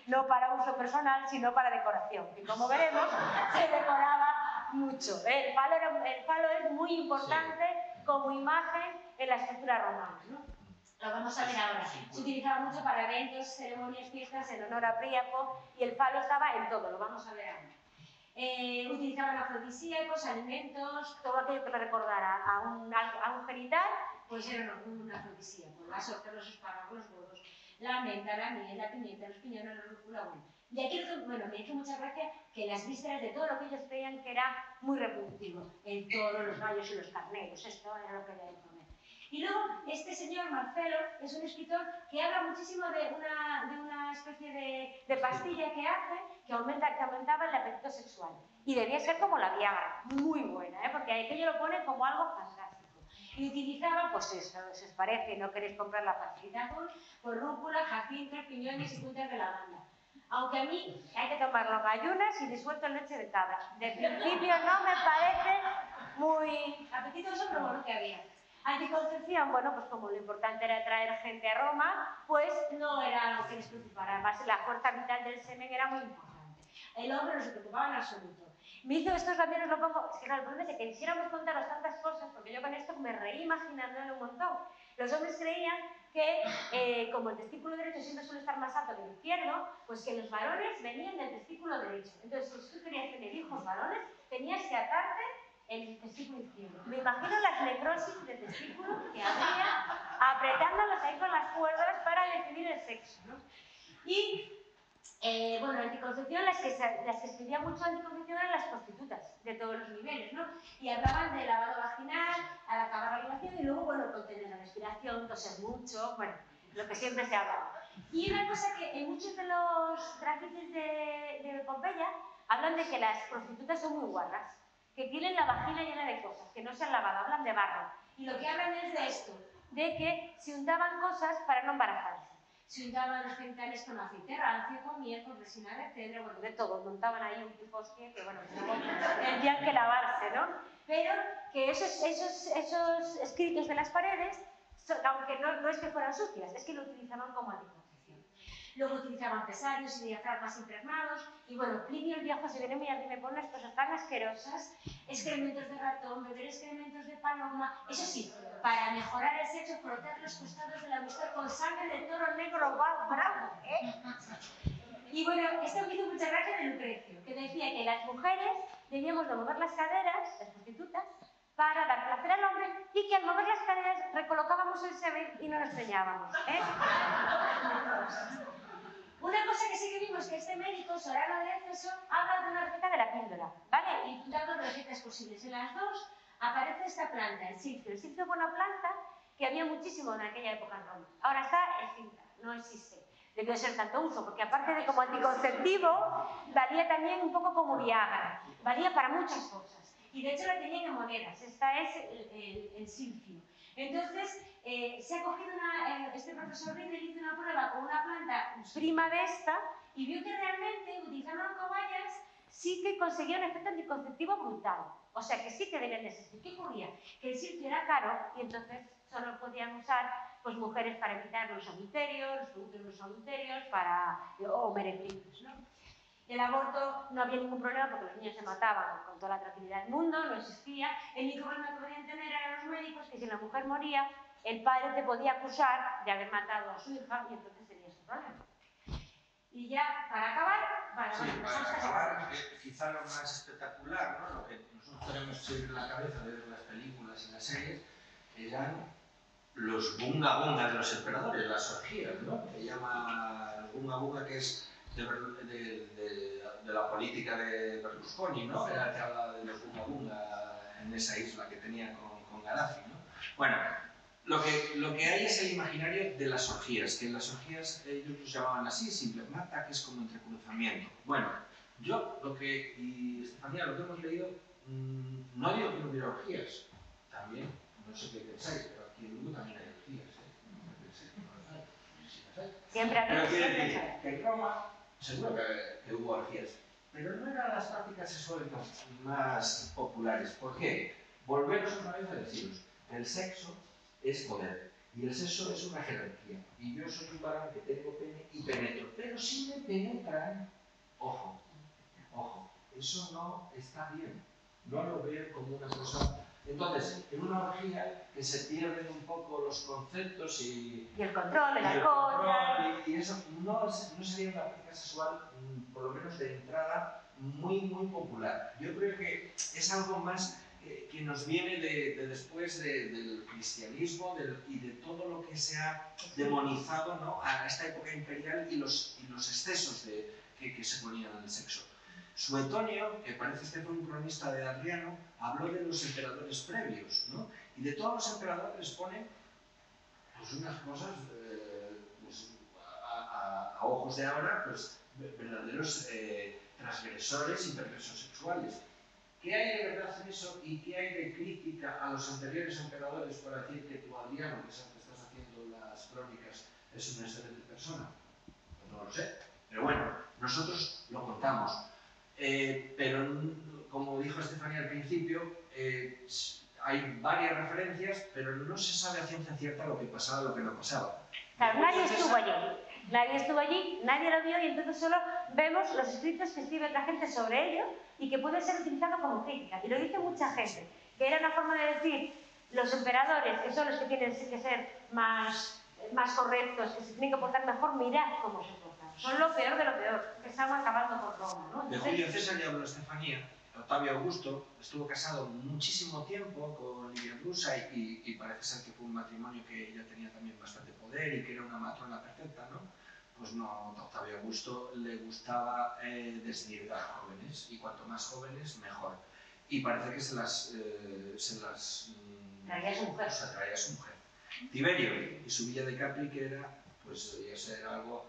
no para uso personal, sino para decoración. Y como veremos, se decoraba mucho. El palo es muy importante como imagen en la escultura romana, ¿no? Lo vamos a ver ahora. Se utilizaba mucho para eventos, ceremonias, fiestas en honor a Príapo, y el palo estaba en todo, lo vamos a ver ahora. Utilizaban afrodisíacos, alimentos, todo aquello que le recordara a un genital, pues era un afrodisíaco. Las hojas, los espárragos, los huevos, la menta, la miel, la pimienta, los piñones, la rúcula, bueno. Y aquí, bueno, me hizo mucha gracia que las vísceras de todo lo que ellos creían que era muy reproductivo, en todos los gallos y los carneros, esto era lo que había de comer. Y luego, este señor Marcelo es un escritor que habla muchísimo de una especie de pastilla que hace que aumentaba el apetito sexual. Y debía ser como la Viagra, muy buena, porque aquello lo pone como algo fantástico. Y utilizaba, pues eso, si os parece, no queréis comprar la pastillita pues rúcula, jacintos, piñones y puntas de lavanda. Aunque a mí hay que tomarlo en ayunas y disuelto en leche de cabra. De principio no me parece muy apetitoso, pero bueno, que había. Anticoncepción, bueno, pues como lo importante era traer gente a Roma, pues no era algo que les preocupara. Además, la fuerza vital del semen era muy importante. El hombre no se preocupaba en absoluto. Me hizo, estos también os lo pongo, es que claro, el problema es que quisiéramos contaros tantas cosas, porque yo con esto me reí imaginándolo un montón. Los hombres creían que, como el testículo derecho siempre suele estar más alto que el izquierdo, pues que los varones venían del testículo derecho. Entonces, si tú querías tener hijos varones, tenías que atarte el testículo izquierdo. Me imagino las necrosis de testículo que había apretándolos ahí con las cuerdas para decidir el sexo, ¿no? Y bueno, anticoncepción, las que escribían mucho anticoncepción eran las prostitutas de todos los niveles, ¿no? Y hablaban de lavado vaginal, al acabar la violación y luego, bueno, contener la respiración, toser mucho, bueno, lo que siempre se hablaba. Y una cosa que en muchos de los grafitis de Pompeya hablan de que las prostitutas son muy guarras, que tienen la vagina llena de cosas, que no se han lavado, hablan de barro. Y lo que hablan es de esto, de que se untaban cosas para no embarazarse. Se untaban los genitales con aceite rancio, con miel, con resina de cedro, bueno, de todo. Montaban ahí un tipo hostia que, bueno, tendrían que lavarse, ¿no? Pero que esos escritos de las paredes, aunque no es que fueran sucias, es que lo utilizaban como anticoncepción. Luego utilizaban pesarios y diafragmas impregnados, y bueno, Plinio el Viejo se viene muy arriba y me pone unas cosas tan asquerosas, excrementos de ratón, beber excrementos de paloma, eso sí, para mejorar el sexo, frotar los costados de la mujer con sangre de toro negro bravo, ¿eh? Y bueno, esto me hizo mucha gracia de Lucrecio, que decía que las mujeres debíamos de mover las caderas, las prostitutas, para dar placer al hombre, y que al mover las caderas recolocábamos el semen y no nos preñábamos, ¿eh? Una cosa que sí que vimos que este médico, Sorano de Éfeso, habla de una receta de la píldora, ¿vale? Y dando recetas posibles. En las dos aparece esta planta, el silfio. El silfio fue una planta que había muchísimo en aquella época en Roma. Ahora está extinta, no existe. Debió ser tanto uso, porque aparte de como anticonceptivo, valía también un poco como Viagra. Valía para muchas cosas. Y de hecho la tenían en monedas. Esta es el silfio. Entonces, se ha cogido este profesor Riddle hizo una prueba con una planta prima de esta y vio que realmente, utilizando cobayas, sí que conseguía un efecto anticonceptivo brutal. O sea, que sí que debían de existir. ¿Qué ocurría? Que el silfio era caro y entonces solo podían usar pues, mujeres para evitar los adulterios, los productos de los adulterios, o meretrices, ¿no? El aborto no había ningún problema porque los niños se mataban con toda la tranquilidad del mundo, no existía. El único problema que podían tener eran los médicos, que si la mujer moría, el padre te podía acusar de haber matado a su hija y entonces tenía ese problema. Y ya, para acabar, quizá lo más espectacular, ¿no? Lo que nosotros tenemos siempre en la cabeza de ver las películas y las series, eran los bunga bunga de los emperadores, las orgías, ¿no? Que llama el bunga bunga, que es de la política de Berlusconi, ¿no? Era el que habla de los bunga bunga en esa isla que tenía con Gaddafi, ¿no? Bueno, lo que hay es el imaginario de las orgías, que en las orgías ellos los llamaban así, simplemente ataques como entrecruzamiento. Bueno, y Estefanía, lo que hemos leído, no digo que no hubiera orgías, también, no sé qué pensáis, pero aquí en Lugo también hay orgías, Siempre ha habido. Pero quiero decir que en Roma seguro que hubo orgías, pero no eran las prácticas sexuales más populares. ¿Por qué? Volvemos otra vez a deciros, el sexo es poder y el sexo es una jerarquía. Y yo soy un varón que tengo pene y penetro, pero si me penetran, ojo, eso no está bien. No lo veo como una cosa. Entonces, en una orgía que se pierden un poco los conceptos y el control, el alcohol. Y eso no sería una práctica sexual, por lo menos de entrada, muy, muy popular. Yo creo que es algo más que nos viene de después del cristianismo y de todo lo que se ha demonizado, ¿no? A esta época imperial y los excesos que se ponían en el sexo. Suetonio, que parece que fue un cronista de Adriano, habló de los emperadores previos, ¿no? Y de todos los emperadores ponen pues, unas cosas, pues, a ojos de ahora, pues, verdaderos transgresores y perversos sexuales. ¿Qué hay de verdad en eso y qué hay de crítica a los anteriores emperadores para decir que tu Adriano, que es el que estás haciendo las crónicas, es una excelente persona? Pues no lo sé, pero bueno, nosotros lo contamos. Pero, como dijo Estefanía al principio, hay varias referencias, pero no se sabe a ciencia cierta lo que pasaba y lo que no pasaba. Claro, nadie estuvo allí. Nadie estuvo allí, nadie lo vio y entonces solo vemos los escritos que escribe otra gente sobre ello y que puede ser utilizado como crítica. Y lo dice mucha gente, que era una forma de decir los emperadores, que son los que tienen que ser más correctos, que se tienen que portar mejor, mirad cómo se portan. Son lo peor de lo peor, que están acabando con Roma, ¿no? De Julio César ya habló Estefanía. Octavio Augusto estuvo casado muchísimo tiempo con Livia Drusa y parece ser que fue un matrimonio que ella tenía también bastante poder y que era una matrona perfecta, ¿no? Pues no, a Octavio Augusto le gustaba desvirgar jóvenes y cuanto más jóvenes, mejor. Y parece que se las traía a su mujer. Traía a su mujer. Tiberio y su villa de Capri, que era, pues eso era algo...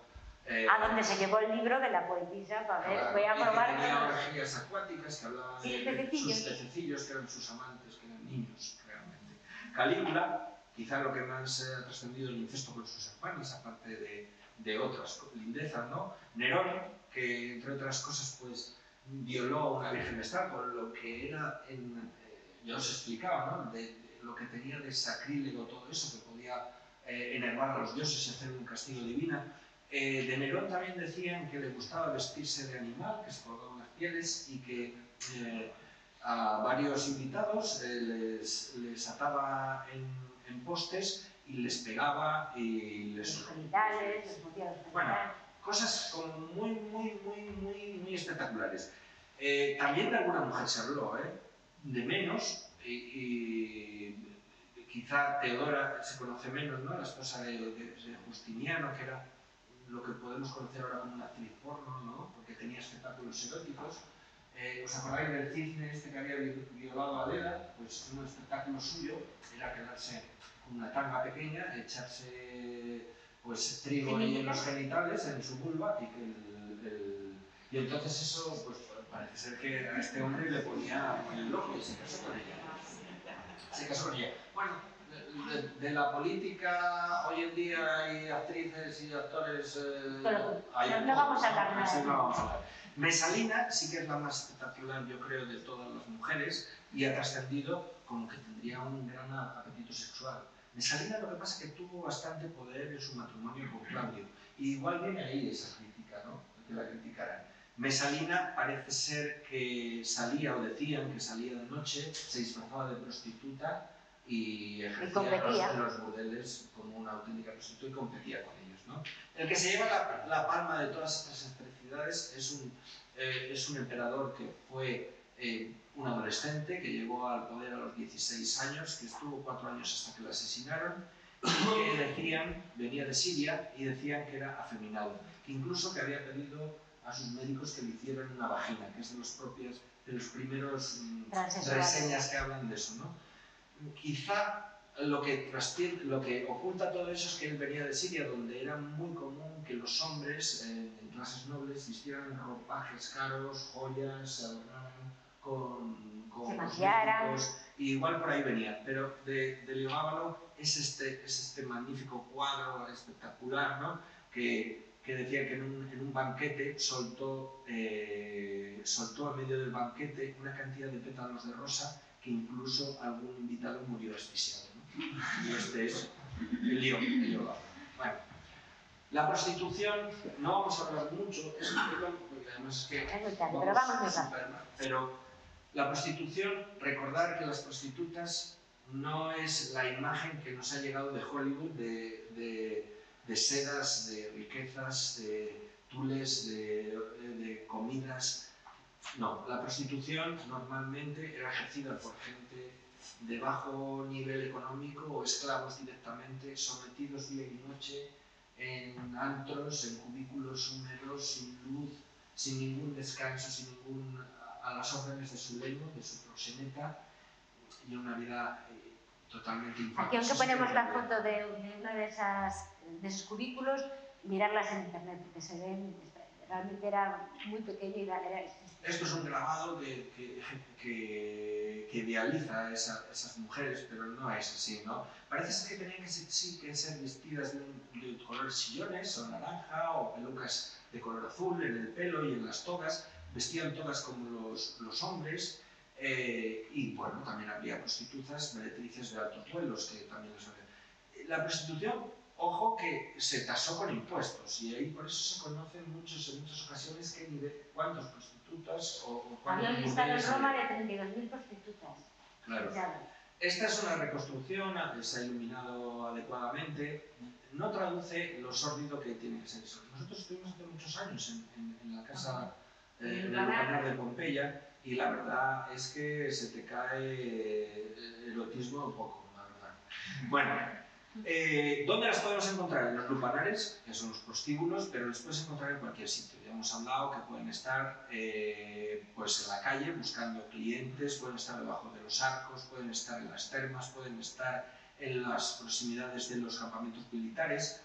a donde se llevó el libro de la poetisa, para ver, voy a probar... Y que tenía orgías acuáticas que hablaban sí, de sus pececillos, que eran sus amantes, que eran niños, realmente. Calígula, quizá lo que más ha trascendido el incesto con sus hermanas, aparte de otras lindezas, ¿no? Nerón, que entre otras cosas, pues, violó a una virgen vestal, con lo que era, ya os explicaba, ¿no? De lo que tenía de sacrílego todo eso, que podía enervar a los dioses y hacer un castigo divino. De Nerón también decían que le gustaba vestirse de animal, que se colgaban las pieles y que a varios invitados les ataba en postes y les pegaba y les... Los genitales, les podía los genitales. Bueno, cosas como muy espectaculares. También de alguna mujer se habló, de menos, y quizá Teodora se conoce menos, ¿no? La esposa de Justiniano, que era lo que podemos conocer ahora como una actriz porno, ¿no? Porque tenía espectáculos eróticos. ¿Os acordáis del cisne este que había violado a Leda? Pues un espectáculo suyo era quedarse con una tanga pequeña, echarse pues trigo ahí en los genitales, en su vulva, y entonces eso, pues parece ser que a este hombre le ponía el loco y se casó con ella. Se casó con ella. Bueno, de la política hoy en día hay actrices y actores... no vamos a hablar nada. Mesalina sí que es la más espectacular, yo creo, de todas las mujeres y ha trascendido como que tendría un gran apetito sexual. Mesalina lo que pasa es que tuvo bastante poder en su matrimonio con Claudio. Y igual viene ahí esa crítica, ¿no? Que la criticaran. Mesalina parece ser que salía, o decían que salía de noche, se disfrazaba de prostituta y ejercía en los burdeles como una auténtica prostituta y competía con ellos, ¿no? El que se lleva la palma de todas estas excentricidades es un emperador que fue un adolescente que llegó al poder a los 16 años, que estuvo 4 años hasta que lo asesinaron, y que decían, venía de Siria y decían que era afeminado, que incluso que había pedido a sus médicos que le hicieran una vagina, que es de los primeros reseñas que hablan de eso, ¿no? Quizá lo que oculta todo eso es que él venía de Siria, donde era muy común que los hombres en clases nobles vistieran ropajes caros, joyas, se adornaran con cosméticos, y igual por ahí venía. Pero de Heliogábalo es este magnífico cuadro espectacular, ¿no? que decía que en un banquete soltó en medio del banquete una cantidad de pétalos de rosa que incluso algún invitado murió asfixiado, ¿no? Y este es Heliogábalo. Bueno, la prostitución, no vamos a hablar mucho, es un tema, porque además es que pero la prostitución, recordar que las prostitutas no es la imagen que nos ha llegado de Hollywood de sedas, de riquezas, de tules, de comidas. No, la prostitución normalmente era ejercida por gente de bajo nivel económico o esclavos directamente, sometidos día y noche en antros, en cubículos húmedos, sin luz, sin ningún descanso, a las órdenes de su leno, de su proxeneta, y una vida totalmente infame. Aquí, aunque ponemos la foto de uno de esos cubículos, mirarlas en internet, porque se ven, realmente era muy pequeño y era... Esto es un grabado que idealiza a esas mujeres, pero no es así, ¿no? Parece ser que tenían que ser vestidas de colores sillones, o naranja, o pelucas de color azul en el pelo y en las togas, vestían todas como los hombres, y bueno, también había prostitutas, meretrices de altos vuelos, que también les había. La prostitución ojo que se tasó con impuestos y ahí por eso se conocen en muchas ocasiones cuántas prostitutas o cuántos... Había un listado en Roma de 32.000 prostitutas. Claro. Esta es una reconstrucción, se ha iluminado adecuadamente, no traduce lo sórdido que tiene que ser eso. Nosotros estuvimos hace muchos años en la casa del lugar de Pompeya y la verdad es que se te cae el erotismo un poco, la verdad. Bueno, ¿dónde las podemos encontrar? En los lupanares, que son los prostíbulos, pero las puedes encontrar en cualquier sitio. Ya hemos hablado que pueden estar pues en la calle buscando clientes, pueden estar debajo de los arcos, pueden estar en las termas, pueden estar en las proximidades de los campamentos militares,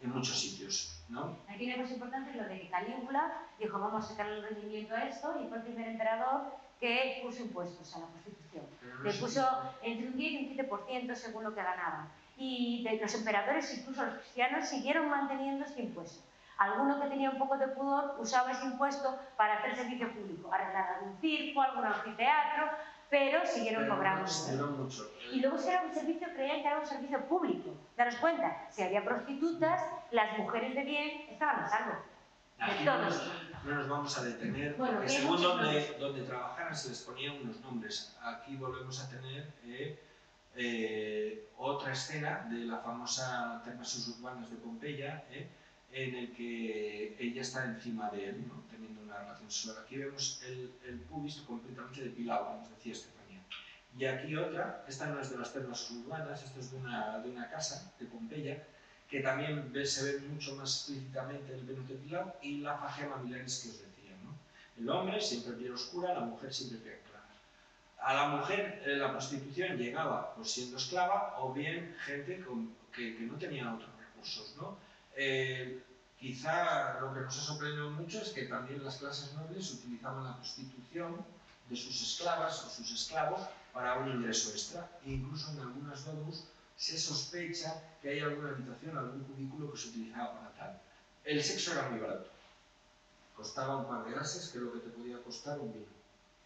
en muchos sitios, ¿no? Aquí una cosa importante es lo de que Calígula dijo vamos a sacar el rendimiento a esto y fue el primer emperador que puso impuestos a la prostitución. Le puso entre un 10 y un 15% según lo que ganaba. Y los emperadores, incluso los cristianos, siguieron manteniendo este impuesto. Alguno que tenía un poco de pudor usaba ese impuesto para hacer servicio público, arreglar algún circo, algún anfiteatro, pero siguieron cobrando. Y luego si era un servicio, creían que era un servicio público. Daros cuenta, si había prostitutas, las mujeres de bien estaban a salvo. Aquí no nos vamos a detener, bueno, porque según donde trabajaran se les ponían unos nombres. Aquí volvemos a tener otra escena de la famosa termas suburbanas de Pompeya, en el que ella está encima de él, ¿no? Teniendo una relación sexual. Aquí vemos el pubis completamente depilado, como os decía Estefanía. Y aquí otra, esta no es de las termas suburbanas, esto es de una casa de Pompeya, que también se ve mucho más explícitamente el Venus depilado y la fagia mamilaris que os decía, ¿no? El hombre siempre piel oscura, la mujer siempre piel clara. A la mujer la prostitución llegaba pues, siendo esclava o bien gente que no tenía otros recursos, ¿no? Quizá lo que nos ha sorprendido mucho es que también las clases nobles utilizaban la prostitución de sus esclavas o sus esclavos para un ingreso extra. E incluso en algunas domus se sospecha que hay alguna habitación, algún cubículo que se utilizaba para tal. El sexo era muy barato. Costaba un par de ases, que es lo que te podía costar un vino.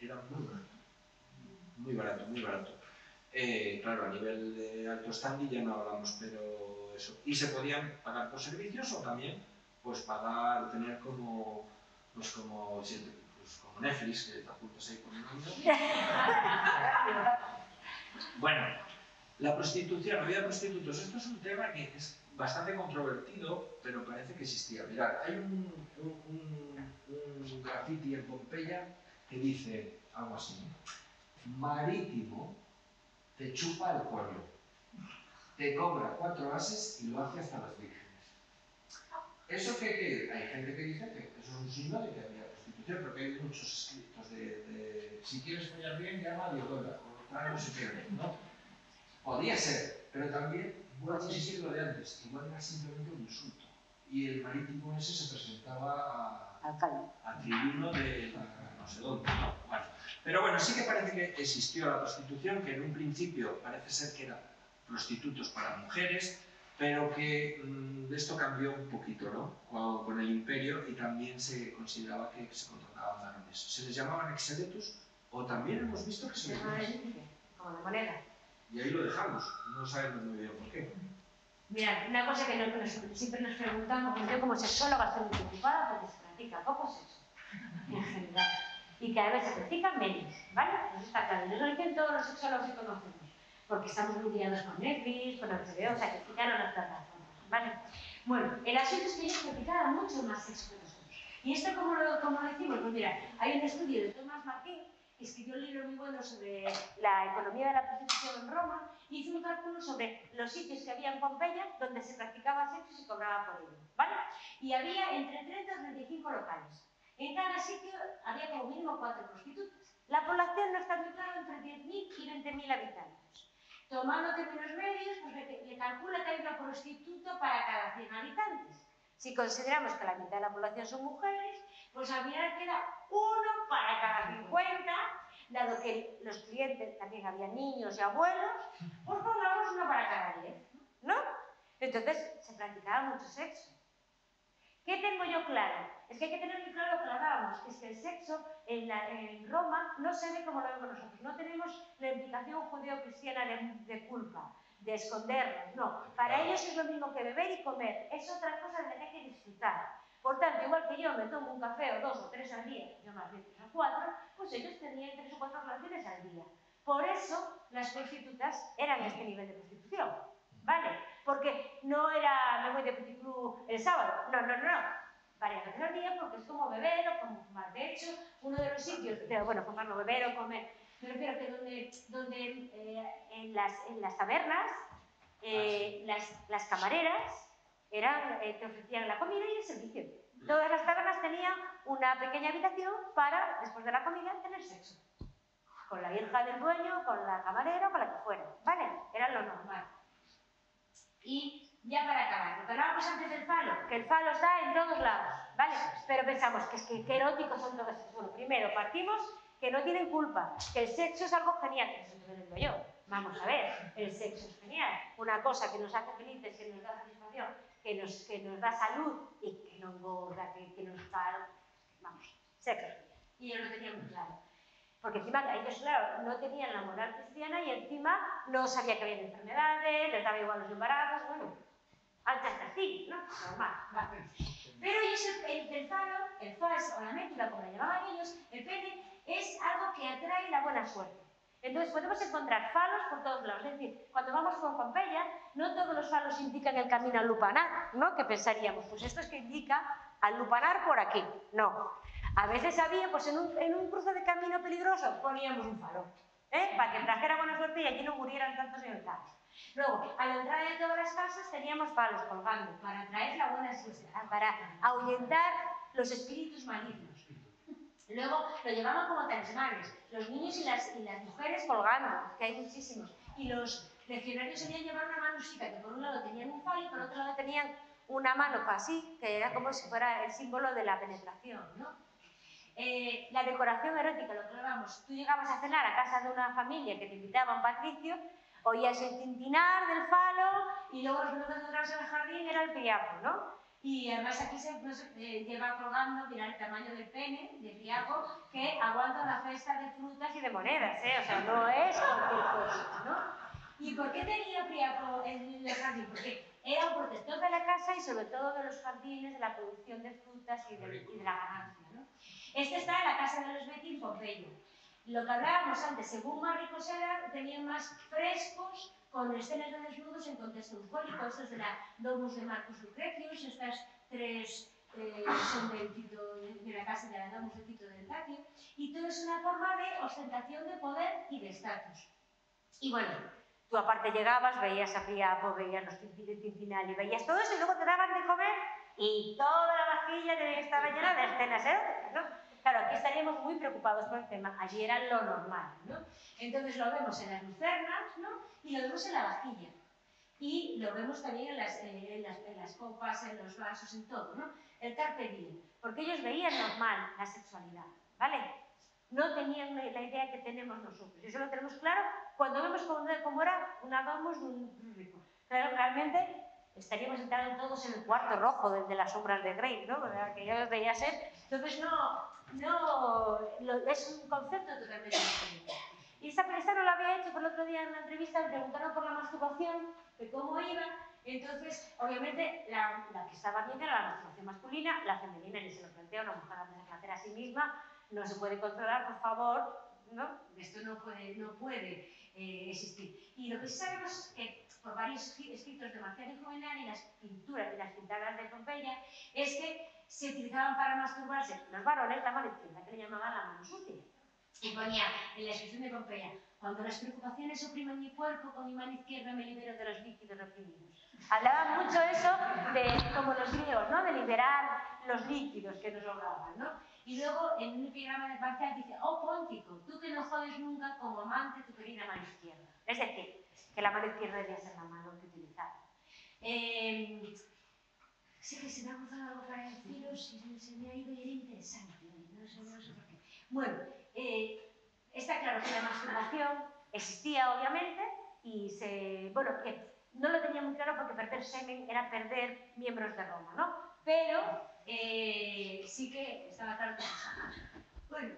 Era muy barato. Muy barato, muy barato. Claro, a nivel de alto standing ya no hablamos, pero eso. Y se podían pagar por servicios o también pues pagar, tener como Netflix, que te apuntas ahí con el nombre. Bueno, la prostitución, la vida de prostitutos, esto es un tema que es bastante controvertido, pero parece que existía. Mirad, hay un graffiti en Pompeya que dice algo así: marítimo te chupa el cuello, te cobra 4 ases y lo hace hasta las vírgenes. ¿Eso qué? Hay gente que dice que eso es un signo de que había prostitución, pero que hay muchos escritos de si quieres follar bien, llama a Diodora, o tal, no sé qué, ¿no? Podía ser, pero también vuelvo a insistir lo de antes, igual era simplemente un insulto. Y el marítimo ese se presentaba a tribuno de no sé dónde, ¿no? Bueno, pero bueno, sí que parece que existió la prostitución, que en un principio parece ser que eran prostitutos para mujeres, pero que esto cambió un poquito, ¿no? Con el imperio, y también se consideraba que se contrataban varones. Se les llamaban exedetus, o también hemos visto que se les llamaban como de moneda. Y ahí lo dejamos, no sabemos muy bien por qué. Mirad, una cosa que siempre nos preguntamos, porque yo como sexóloga estoy muy preocupada porque se practica poco sexo, en general, y cada vez se practica menos, ¿vale? Eso está claro, no lo dicen todos los sexólogos que conocemos, porque estamos muy liados con Netflix, con HBO, o sea, que quitaron las plataformas, ¿vale? Bueno, el asunto es que ellos practicaban mucho más sexo que nosotros. Y esto, ¿cómo lo decimos? Pues mira, hay un estudio de Thomas Martín, que escribió un libro muy bueno sobre la economía de la prostitución en Roma, y hizo un cálculo sobre los sitios que había en Pompeya donde se practicaba sexo y se cobraba por ello, ¿vale? Y había entre 30 y 35 locales. En cada sitio había como mínimo 4 prostitutas. La población no está ubicada entre 10.000 y 20.000 habitantes. Tomando términos medios, pues le calcula que hay una prostituta para cada 100 habitantes. Si consideramos que la mitad de la población son mujeres, pues al final queda 1 para cada 50, dado que los clientes también había niños y abuelos, pues pongamos 1 para cada 10, ¿no? Entonces se practicaba mucho sexo. ¿Qué tengo yo claro? Es que hay que tener muy claro lo que hablábamos, es que el sexo en Roma no se ve como lo vemos nosotros. No tenemos la implicación judeo-cristiana de culpa, de escondernos, no. Para ellos es lo mismo que beber y comer. Es otra cosa de la que hay que disfrutar. Por tanto, igual que yo me tomo un café o 2 o 3 al día, yo más bien 3 o 4, pues ellos tenían 3 o 4 relaciones al día. Por eso las prostitutas eran este nivel de prostitución, ¿vale? Porque no era, me voy de petit club el sábado, no, no, no. Varias veces al día porque es como beber o como fumar. De hecho, uno de los sitios, bueno, fumar no, beber o comer, me refiero que donde en las tabernas, las camareras te ofrecían la comida y el servicio. Todas las tabernas tenían una pequeña habitación para, después de la comida, tener sexo. Con la hija del dueño, con la camarera o con la que fuera, ¿vale? Era lo normal. Y ya para acabar, lo que hablábamos antes del falo, que el falo está en todos lados, ¿vale? Pero pensamos que es que qué eróticos son todos estos. Bueno, primero partimos que no tienen culpa, que el sexo es algo genial, que eso te lo digo yo. Vamos a ver, el sexo es genial, una cosa que nos hace felices, que nos da satisfacción, que nos da salud y que no engorda, que nos da, vamos, sexo. Y yo lo tenía muy claro. Porque encima ellos, claro, no tenían la moral cristiana y encima no sabía que había enfermedades, les daba igual los embarazos, bueno, así, ¿no? Normal, vale. Pero ellos, el fals o la métula, como la llamaban ellos, el pene, es algo que atrae la buena suerte. Entonces podemos encontrar falos por todos lados. Es decir, cuando vamos por Pompeya, no todos los falos indican el camino al lupanar, ¿no? Que pensaríamos, pues esto es que indica al lupanar por aquí. No. A veces había, pues en un cruce de camino peligroso, poníamos un falo, para que trajera buena suerte y allí no murieran tantos en el campo. Luego, a la entrada de todas las casas teníamos palos colgando para atraer la buena suerte, para ahuyentar los espíritus malignos. Luego lo llevaban como talismanes, los niños y las mujeres colgando, que hay muchísimos. Y los legionarios solían llevar una manusita, que por un lado tenían un falo y por otro lado tenían una mano así, que era como si fuera el símbolo de la penetración, ¿no? La decoración erótica, lo que hablábamos, tú llegabas a cenar a casa de una familia que te invitaba a un patricio, oías el tintinar del falo y luego lo primero que encontrabas en el jardín era el priapo, ¿no? Y además aquí se lleva colgando, mira el tamaño del pene, del priapo, que aguanta una cesta de frutas y de monedas, o sea, no es cualquier cosa, ¿no? ¿Y por qué tenía priapo en el jardín? Porque era un protector de la casa y sobre todo de los jardines, de la producción de frutas y de la ganancia, ¿no? Este está en la casa de los Betti en Pompeya. Lo que hablábamos antes, según más ricos eran, tenían más frescos con escenas de desnudos en contexto bucólico. Estos de la Domus de Marcus Lucretius, estas tres son de la casa de la Domus de Tito del Tatio, y todo es una forma de ostentación de poder y de estatus. Y bueno, tú aparte llegabas, veías a Priapo, veías los tintinal y veías todo eso y luego te daban de comer y toda la vajilla estaba llena de escenas eróticas, ¿no? Claro, aquí estaríamos muy preocupados por el tema, allí era lo normal, ¿no? Entonces lo vemos en las lucernas, ¿no? Y lo vemos en la vajilla. Y lo vemos también en las copas, en los vasos, en todo, ¿no? El carpe diem, porque ellos veían normal la sexualidad, ¿vale? No tenían la idea que tenemos nosotros. Y eso lo tenemos claro cuando vemos cómo era una domus de un rico. Claro, realmente estaríamos entrando todos en el cuarto rojo de las sombras de Grey, ¿no? Que ya los veía ser. Entonces, es un concepto totalmente diferente. Y esta no lo había hecho por el otro día en una entrevista, me preguntaron por la masturbación, de cómo iba. Entonces, obviamente, la que estaba bien era la masturbación masculina, la femenina ni se lo plantea, una mujer la puede hacer a sí misma, no se puede controlar, por favor, ¿no? Esto no puede existir. Y lo que sí sabemos es que, por varios escritos de Marciano y Juvenal y las pinturas de las pintadas de Pompeya, es que se utilizaban para masturbarse los varones la mano izquierda, que le llamaban la mano sucia. Y ponía en la descripción de Pompeya: cuando las preocupaciones oprimen mi cuerpo, con mi mano izquierda me libero de los líquidos reprimidos. Hablaba mucho eso de, como los griegos, ¿no? De liberar los líquidos que nos ahogaban, ¿no? Y luego, en un epigrama de Parcial dice: oh Póntico, tú que no jodes nunca como amante tu querida mano izquierda. Es decir, que la mano izquierda debía ser la mano que utilizaba. Sí que se me ha cruzado algo para deciros y se me ha ido y era interesante. No sé por qué. Bueno, está claro que la masturbación existía, obviamente, y bueno, que no lo tenía muy claro porque perder semen era perder miembros de Roma, ¿no? pero sí que estaba claro que pasaba. Bueno,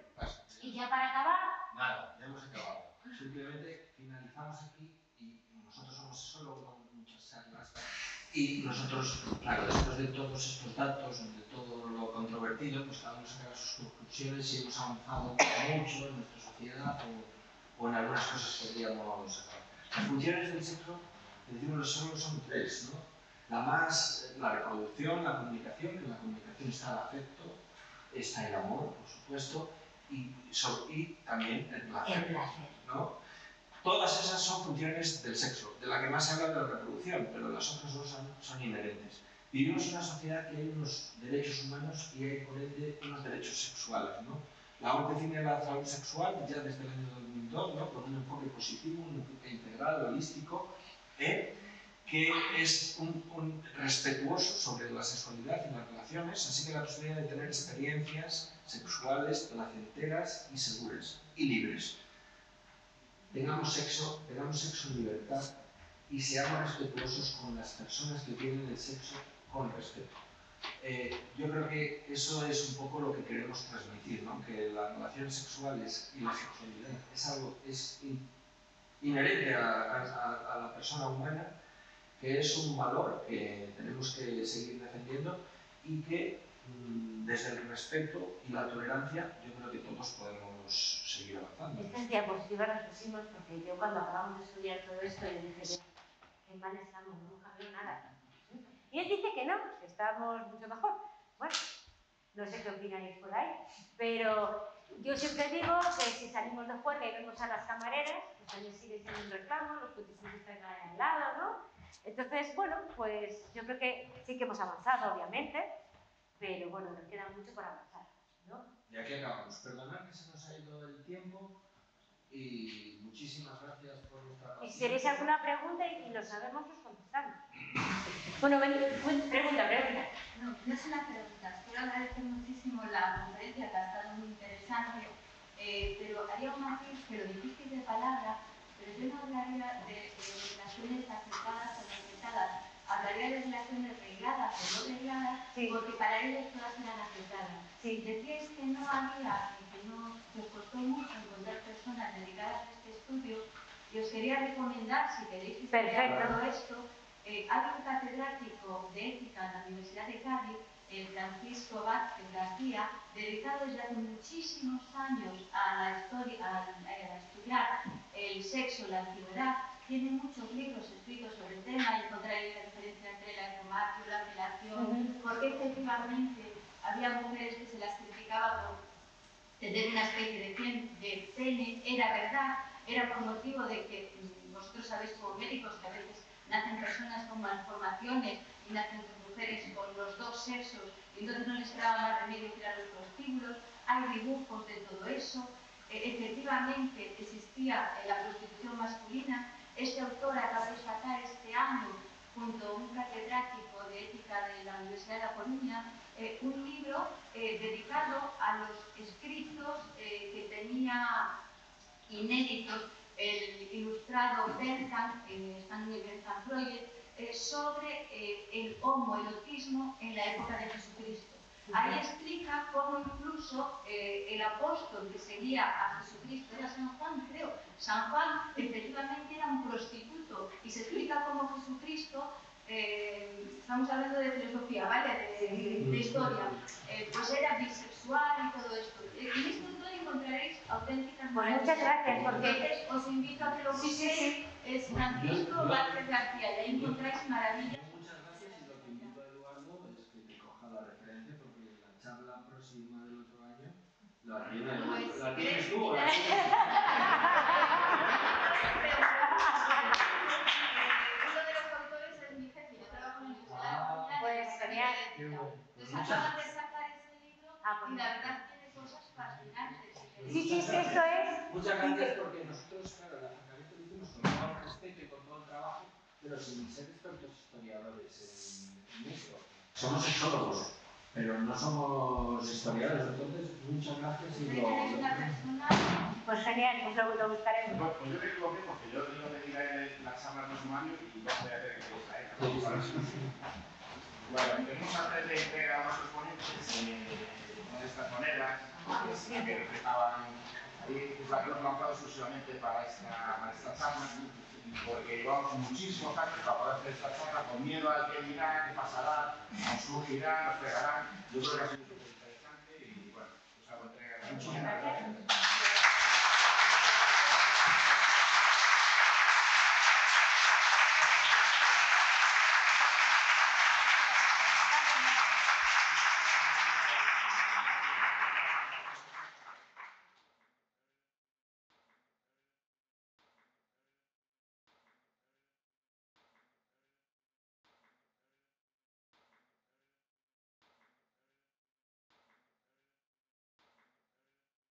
y ya para acabar... Nada, ya hemos acabado. Simplemente finalizamos aquí y nosotros somos solo con muchas charlas. Y nosotros, claro, después de todos estos datos, de todo lo controvertido, pues cada uno sacará sus conclusiones si hemos avanzado mucho en nuestra sociedad o en algunas cosas que podríamos sacar. Las funciones del sexo, decimos solo son tres, ¿no? La reproducción, la comunicación, que en la comunicación está el afecto, está el amor, por supuesto, y también el placer, ¿no? Todas esas son funciones del sexo, de la que más se habla de la reproducción, pero las otras dos son inherentes. Vivimos en una sociedad que hay unos derechos humanos y hay, por ende, unos derechos sexuales, ¿no? La OMS define la salud sexual ya desde el año 2002, ¿no? Con un enfoque positivo, un enfoque integral, holístico, que es un respetuoso sobre la sexualidad y las relaciones, así que la posibilidad de tener experiencias sexuales placenteras y seguras y libres. Tengamos sexo en libertad y seamos respetuosos con las personas que tienen el sexo con respeto. Yo creo que eso es un poco lo que queremos transmitir, ¿no? Que las relaciones sexuales y la sexualidad es algo inherente a la persona humana, que es un valor que tenemos que seguir defendiendo y que desde el respeto y la tolerancia yo creo que todos podemos seguir avanzando. Estas diapositivas las pusimos porque yo cuando acabamos de estudiar todo esto yo dije, qué mal estamos, no cambió nada. Y él dice que no, que estamos mucho mejor. Bueno, no sé qué opináis por ahí, pero yo siempre digo que si salimos de juerga y vemos a las camareras, pues también sigue siendo un reclamo, los putistas están ahí al lado, ¿no? Entonces, bueno, pues yo creo que sí que hemos avanzado, obviamente, pero bueno, nos queda mucho por avanzar, ¿no? Y aquí acabamos. Perdonad que se nos ha ido el tiempo y muchísimas gracias por vuestra paciencia. Y si tenéis alguna pregunta y lo sabemos, os contestamos. Bueno, pregunta. No, no es una pregunta. Quiero agradecer muchísimo la conferencia, que ha estado muy interesante, pero haría un matiz que lo difícil de palabra, pero yo no hablaría de relaciones aceptadas o respetadas, hablaría de relaciones regladas o no regladas, sí, porque para ellos todas eran aceptadas. Sí. Decíais que no había, que os costó mucho encontrar personas dedicadas a este estudio, y os quería recomendar, si queréis estudiar todo esto, hay un catedrático de ética en la Universidad de Cádiz, Francisco Vázquez García, dedicado desde hace muchísimos años a estudiar el sexo, la antigüedad. Tiene muchos libros escritos sobre el tema y encontraréis la diferencia entre la ecomatio, la felación, porque efectivamente había mujeres que se las criticaba por tener una especie de pene. Era verdad, era por motivo de que vosotros sabéis como médicos que a veces nacen personas con malformaciones y nacen mujeres con los dos sexos y entonces no les quedaba más remedio que ir a los prostíbulos. Hay dibujos de todo eso. Efectivamente existía la prostitución masculina. Este autor acaba de sacar este año, junto a un catedrático de ética de la Universidad de La Coruña, un libro dedicado a los escritos que tenía inéditos el ilustrado Bentham, Stanley Bentham Project, sobre el homoerotismo en la época de Jesucristo. Ahí explica cómo incluso el apóstol que seguía a Jesucristo, era San Juan, creo. San Juan efectivamente era un prostituto y se explica cómo Jesucristo, estamos hablando de filosofía, ¿vale? De historia, pues era bisexual y todo esto. En esto todo encontraréis auténticas maravillas. Muchas gracias, porque entonces os invito a que lo busquéis. Es Francisco Vázquez García, y ahí encontráis maravillas. Muchas gracias y lo que invito a Eduardo es que te coja la referencia porque la charla próxima del otro año la tienes tú. Uno de los autores es mi jefe, yo trabajo en el Museo de la Comunidad. Pues genial. Entonces acaban de sacar ese libro y la verdad tiene cosas fascinantes. Sí, esto es... Muchas gracias porque nosotros, claro, la Jacareta lo hicimos con todo el respeto y con todo el trabajo, pero sin ser expertos historiadores en eso. Somos sexólogos, pero no somos historiadores, entonces muchas gracias y Pues genial, pues lo buscaremos. Pues yo me equivoqué porque yo digo de tirar la charla el próximo año y no voy a tener que traer. Bueno, queremos hacer de entrega a nuestros ponentes de estas monedas que estaban ahí, es la que hemos lanzado exclusivamente para esta charla, porque llevamos muchísimos años para poder hacer esta charla con miedo al que dirá, qué pasará, nos surgirá, nos pegarán. Yo creo que ha sido